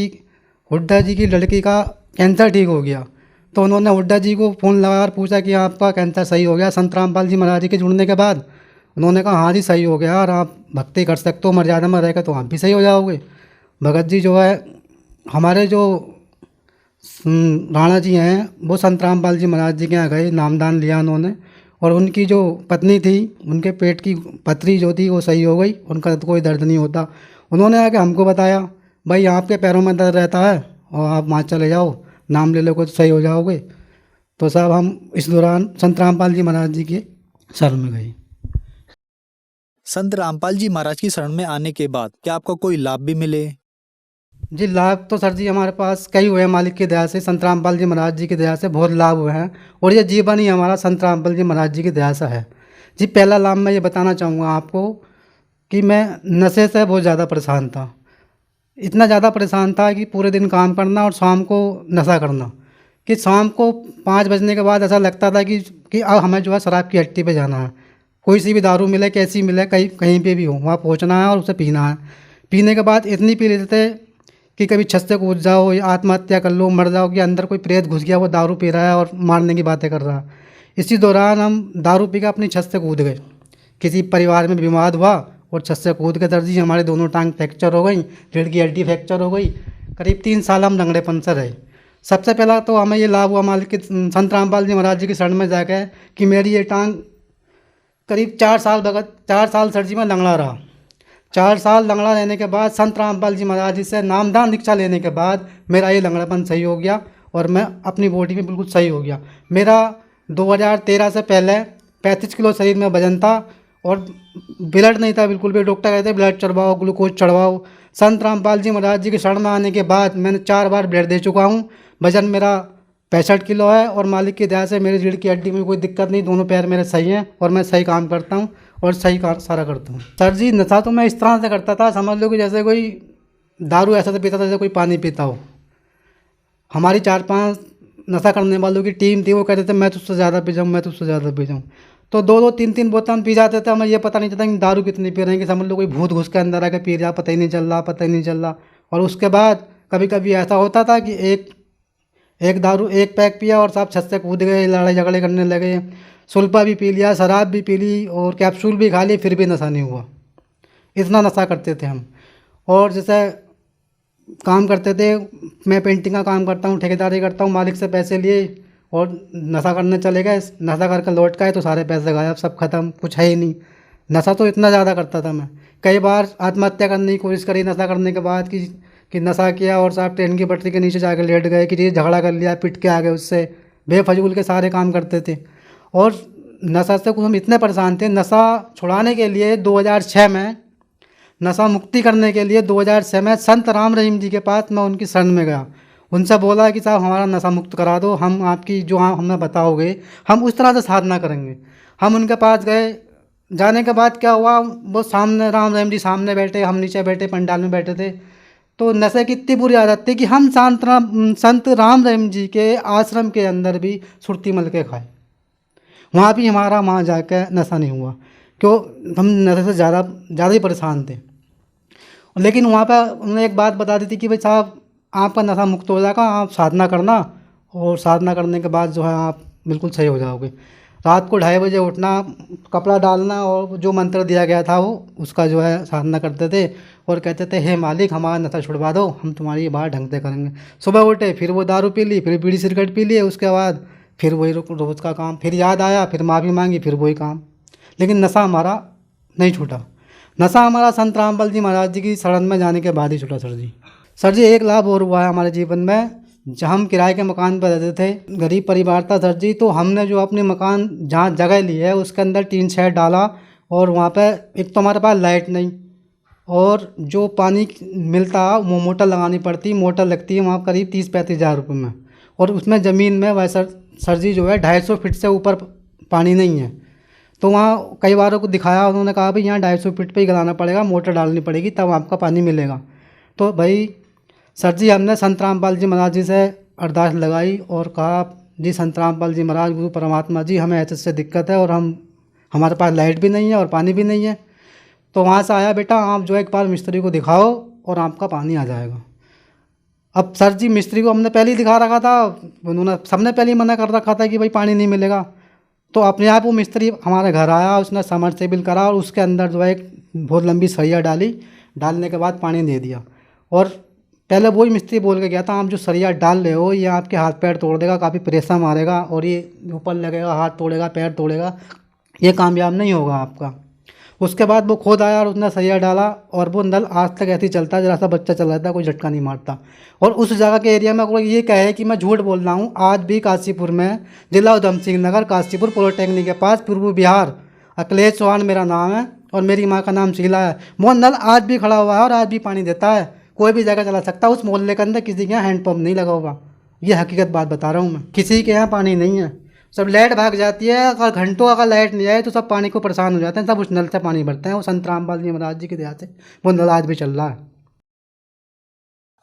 हुड्डा जी की लड़की का कैंसर ठीक हो गया। तो उन्होंने हुड्डा जी को फ़ोन लगाकर पूछा कि आपका कैंसर सही हो गया? संत रामपाल जी महाराज जी के जुड़ने के बाद उन्होंने कहा हाँ जी सही हो गया, और आप भक्ति कर सकते हो, मर्यादा में रहेगा तो आप भी सही हो जाओगे। भगत जी जो है हमारे जो राणा जी हैं वो संत रामपाल जी महाराज जी के यहाँ गए, नामदान लिया उन्होंने, और उनकी जो पत्नी थी उनके पेट की पथरी जो थी वो सही हो गई, उनका कोई दर्द नहीं होता। उन्होंने आके हमको बताया भाई आपके पैरों में दर्द रहता है और आप वहाँ चले जाओ, नाम ले लोगे तो सही हो जाओगे। तो साहब हम इस दौरान संत रामपाल जी महाराज जी के शरण में गए। संत रामपाल जी महाराज की शरण में आने के बाद क्या आपको कोई लाभ भी मिले? जी, लाभ तो सर जी हमारे पास कई हुए हैं मालिक की दया से, संत रामपाल जी महाराज जी की दया से बहुत लाभ हुए हैं, और ये जीवन ही हमारा संत रामपाल जी महाराज जी की दया से है। जी, पहला लाभ मैं ये बताना चाहूँगा आपको कि मैं नशे से बहुत ज़्यादा परेशान था। इतना ज़्यादा परेशान था कि पूरे दिन काम करना और शाम को नशा करना, कि शाम को 5 बजने के बाद ऐसा लगता था कि अब हमें जो है शराब की हट्टी पे जाना है, कोई सी भी दारू मिले कैसी मिले कहीं पे भी हो वहाँ पहुँचना है और उसे पीना है। पीने के बाद इतनी पी लेते थे कि कभी छत से कूद जाओ या आत्महत्या कर लो, मर जाओ, कि अंदर कोई प्रेत घुस गया वो दारू पी रहा है और मारने की बातें कर रहा है। इसी दौरान हम दारू पी के अपनी छत से कूद गए, किसी परिवार में बीमार हुआ और छत से कूद के दर्द जी हमारे दोनों टांग फ्रैक्चर हो गई, रीढ़ की हड्डी फ्रैक्चर हो गई। करीब 3 साल हम लंगड़ेपन से रहे। सबसे पहला तो हमें ये लाभ हुआ मालिक के संत रामपाल जी महाराज जी की शरण में जाकर कि मेरी ये टांग करीब 4 साल सर जी में लंगड़ा रहा। 4 साल लंगड़ा रहने के बाद संत रामपाल जी महाराज जी से नामदान दीक्षा लेने के बाद मेरा ये लंगड़ापन सही हो गया और मैं अपनी बॉडी में बिल्कुल सही हो गया। मेरा 2013 से पहले 35 किलो शरीर में वजन था और ब्लड नहीं था बिल्कुल भी। डॉक्टर कहते ब्लड चढ़वाओ, ग्लूकोज चढ़वाओ। संत रामपाल जी महाराज जी की शरण में आने के बाद मैंने 4 बार ब्लड दे चुका हूँ। वजन मेरा 65 किलो है और मालिक की दया से मेरी रीढ़ की हड्डी में कोई दिक्कत नहीं, दोनों पैर मेरे सही हैं और मैं सही काम करता हूँ और सही सारा करता हूँ। सर जी, नशा तो मैं इस तरह से करता था, समझ लो कि जैसे कोई दारू ऐसा से पीता था जैसे कोई पानी पीता हो। हमारी 4-5 नशा करने वालों की टीम थी, वो कहते थे मैं तुझसे ज़्यादा पी जाऊँ, मैं तुझसे ज़्यादा पी जाऊँ। तो 2-2 3-3 बोतल हम पी जाते थे, हमें ये पता नहीं चलता कि दारू कितनी पी रहे हैं, कि समझ लो कोई भूत घुस के अंदर आके पी रहा, पता ही नहीं चल रहा। और उसके बाद कभी कभी ऐसा होता था कि एक पैक पिया और साहब छत से कूद गए, लड़ाई झगड़े करने लगे। सुल्फा भी पी लिया, शराब भी पी ली और कैप्सूल भी खा ली, फिर भी नशा नहीं हुआ। इतना नशा करते थे हम। और जैसे काम करते थे, मैं पेंटिंग का काम करता हूँ, ठेकेदारी करता हूँ, मालिक से पैसे लिए और नशा करने चले गए। नशा करके लौट के आए तो सारे पैसे गायब, सब खत्म, कुछ है ही नहीं। नशा तो इतना ज़्यादा करता था मैं, कई बार आत्महत्या करने की कोशिश करी नशा करने के बाद कि नशा किया और साहब ट्रेन की पटरी के नीचे जाकर लेट गए, कि ये झगड़ा कर लिया, पिट के आ गए, उससे बेफजूल के सारे काम करते थे। और नशा से कुछ हम इतने परेशान थे, नशा छुड़ाने के लिए 2006 में, नशा मुक्ति करने के लिए 2006 में संत राम रहीम जी के पास मैं उनकी शरण में गया। उनसे बोला कि साहब हमारा नशा मुक्त करा दो, हम आपकी जो हमें बताओगे हम उस तरह से साधना करेंगे। हम उनके पास गए। जाने के बाद क्या हुआ, वो सामने राम रहीम जी सामने बैठे, हम नीचे बैठे, पंडाल में बैठे थे। तो नशे की इतनी बुरी आदत थी कि हम संत राम रहीम जी के आश्रम के अंदर भी सुरती मल के खाए। वहाँ भी हमारा वहाँ जाकर नशा नहीं हुआ, क्यों, हम नशे से ज़्यादा ही परेशान थे। लेकिन वहाँ पर उन्होंने एक बात बता दी थी कि भाई साहब आपका नशा मुक्त हो जाएगा, आप साधना करना और साधना करने के बाद जो है आप बिल्कुल सही हो जाओगे। रात को 2:30 बजे उठना, कपड़ा डालना और जो मंत्र दिया गया था वो उसका जो है साधना करते थे और कहते थे हे मालिक हमारा नशा छुड़वा दो, हम तुम्हारी ये बात ढंग से करेंगे। सुबह उठे, फिर वो दारू पी ली, फिर बीड़ी सिगरेट पी लिए, उसके बाद फिर वही रोज़ का काम, फिर याद आया, फिर माफ़ी मांगी, फिर वही काम। लेकिन नशा हमारा नहीं छूटा। नशा हमारा संत रामपाल जी महाराज जी की शरण में जाने के बाद ही छूटा सर जी। सर जी एक लाभ और हुआ है हमारे जीवन में। जब हम किराए के मकान पर रहते थे, गरीब परिवार था सर जी, तो हमने जो अपने मकान जहाँ जगह ली है उसके अंदर टीन शेड डाला। और वहाँ पे एक तो हमारे पास लाइट नहीं, और जो पानी मिलता है वो मोटर लगानी पड़ती, मोटर लगती है वहाँ करीब 30-35 हज़ार रुपये में। और उसमें ज़मीन में वैसा सर जी जो है 250 फीट से ऊपर पानी नहीं है। तो वहाँ कई बारों को दिखाया, उन्होंने कहा भाई यहाँ 250 फीट पे ही गलाना पड़ेगा, मोटर डालनी पड़ेगी तब आपका पानी मिलेगा। तो भाई सर जी हमने संत रामपाल जी महाराज जी से अरदास लगाई और कहा जी संत रामपाल जी महाराज गुरु परमात्मा जी हमें ऐसे दिक्कत है और हमारे पास लाइट भी नहीं है और पानी भी नहीं है। तो वहाँ से आया बेटा आप जो एक बार मिस्त्री को दिखाओ और आपका पानी आ जाएगा। अब सर जी मिस्त्री को हमने पहले ही दिखा रखा था, उन्होंने सबने पहले ही मना कर रखा था कि भाई पानी नहीं मिलेगा। तो अपने आप वो मिस्त्री हमारे घर आया, उसने समरसेबल करा और उसके अंदर जो है एक बहुत लंबी सरिया डाली, डालने के बाद पानी दे दिया। और पहले वही मिस्त्री बोल के गया था आप जो सरिया डाल रहे हो ये आपके हाथ पैर तोड़ देगा, काफ़ी प्रेशर मारेगा और ये ऊपर लगेगा, हाथ तोड़ेगा, पैर तोड़ेगा, ये कामयाब नहीं होगा आपका। उसके बाद वो खुद आया और उसने सरिया डाला और वो नल आज तक ऐसे ही चलता है, जरा सा बच्चा चल रहा था, कोई झटका नहीं मारता। और उस जगह के एरिया में कोई ये कहे कि मैं झूठ बोल रहा हूँ, आज भी काशीपुर में, जिला उधम सिंह नगर, काशीपुर पॉलिटेक्निक के पास, पूर्व बिहार, अखिलेश चौहान मेरा नाम है और मेरी माँ का नाम शीला है। वो नल आज भी खड़ा हुआ है और आज भी पानी देता है, कोई भी जगह चला सकता है। उस मोहल्ले के अंदर किसी के यहाँ हैंडपम्प नहीं लगा हुआ, ये हकीकत बात बता रहा हूँ मैं। किसी के यहाँ पानी नहीं है, सब लाइट भाग जाती है, अगर घंटों अगर लाइट नहीं आए तो सब पानी को परेशान हो जाते हैं, सब उस नल से पानी भरते हैं। वो संत रामपाल जी महाराज जी की दया से वो नल आज भी चल रहा है।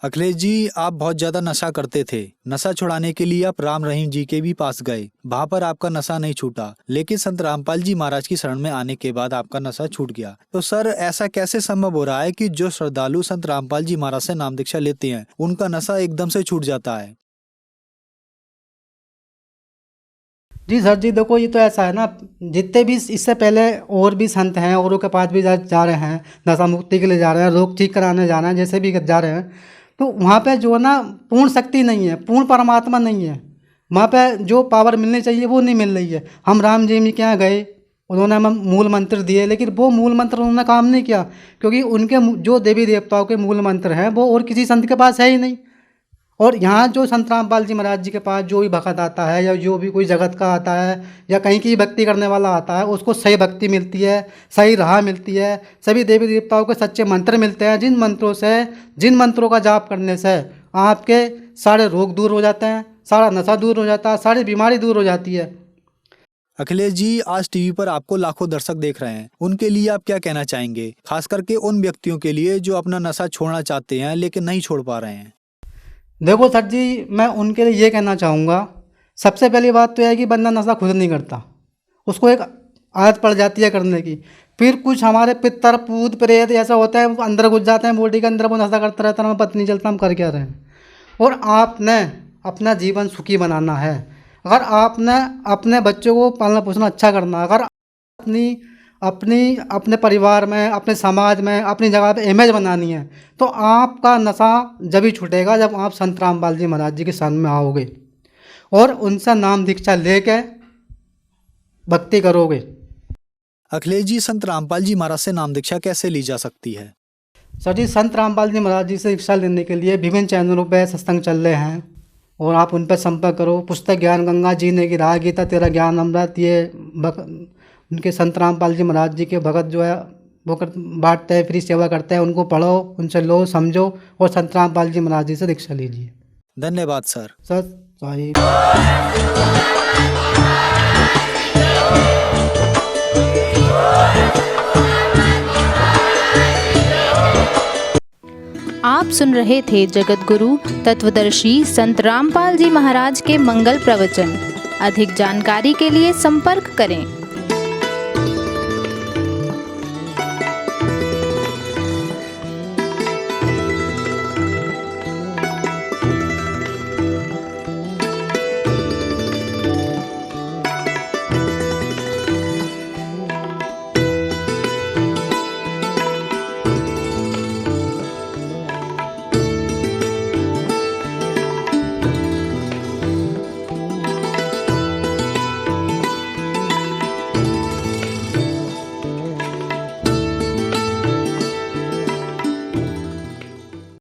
अखिलेश जी आप बहुत ज्यादा नशा करते थे, नशा छुड़ाने के लिए आप राम रहीम जी के भी पास गए, वहाँ पर आपका नशा नहीं छूटा, लेकिन संत रामपाल जी महाराज की शरण में आने के बाद आपका नशा छूट गया। तो सर ऐसा कैसे संभव हो रहा है कि जो श्रद्धालु संत रामपाल जी महाराज से नाम दीक्षा लेते हैं उनका नशा एकदम से छूट जाता है? जी सर जी देखो ये तो ऐसा है ना, जितने भी इससे पहले और भी संत हैं औरों के पास भी जा रहे हैं, नशा मुक्ति के लिए जा रहे हैं, रोग ठीक कराने जा रहे हैं, जैसे भी जा रहे हैं, तो वहाँ पे जो है ना पूर्ण शक्ति नहीं है, पूर्ण परमात्मा नहीं है, वहाँ पे जो पावर मिलनी चाहिए वो नहीं मिल रही है। हम राम जी के यहाँ गए, उन्होंने हमें मूल मंत्र दिए, लेकिन वो मूल मंत्र उन्होंने काम नहीं किया, क्योंकि उनके जो देवी देवताओं के मूल मंत्र हैं वो और किसी संत के पास है ही नहीं। और यहाँ जो संत रामपाल जी महाराज जी के पास जो भी भक्त आता है या जो भी कोई जगत का आता है या कहीं की भक्ति करने वाला आता है, उसको सही भक्ति मिलती है, सही राह मिलती है, सभी देवी देवताओं के सच्चे मंत्र मिलते हैं, जिन मंत्रों का जाप करने से आपके सारे रोग दूर हो जाते हैं, सारा नशा दूर हो जाता है, सारी बीमारी दूर हो जाती है। अखिलेश जी आज टीवी पर आपको लाखों दर्शक देख रहे हैं, उनके लिए आप क्या कहना चाहेंगे, खास करके उन व्यक्तियों के लिए जो अपना नशा छोड़ना चाहते हैं लेकिन नहीं छोड़ पा रहे हैं? देखो सर जी मैं उनके लिए ये कहना चाहूँगा, सबसे पहली बात तो यह है कि बंदा नशा खुद नहीं करता, उसको एक आदत पड़ जाती है करने की। फिर कुछ हमारे पितर पूत प्रेत ऐसा होता है अंदर घुस जाते हैं बॉडी के अंदर, वो नशा करता रहता है, हमें पता नहीं चलता हम कर क्या रहे हैं। और आपने अपना जीवन सुखी बनाना है, अगर आपने अपने बच्चों को पालना पोषण अच्छा करना, अगर अपने परिवार में, अपने समाज में, अपनी जगह पे इमेज बनानी है, तो आपका नशा जब ही छूटेगा जब आप संत रामपाल जी महाराज जी के शरण में आओगे और उनसे नाम दीक्षा लेके भक्ति करोगे। अखिलेश जी संत रामपाल जी महाराज से नाम दीक्षा कैसे ली जा सकती है? सर जी संत रामपाल जी महाराज जी से दीक्षा लेने के लिए विभिन्न चैनलों पे सत्संग चल रहे हैं और आप उन पर संपर्क करो। पुस्तक ज्ञान गंगा, जीने की राह, गीता तेरा ज्ञान अमृत, ये उनके संत रामपाल जी महाराज जी के भगत जो है वो बांटते हैं, फ्री सेवा करते हैं, उनको पढ़ो, उनसे लो, समझो और संत रामपाल जी महाराज जी से दीक्षा लीजिए। धन्यवाद सर। साहिब। आप सुन रहे थे जगत गुरु तत्वदर्शी संत रामपाल जी महाराज के मंगल प्रवचन। अधिक जानकारी के लिए संपर्क करें।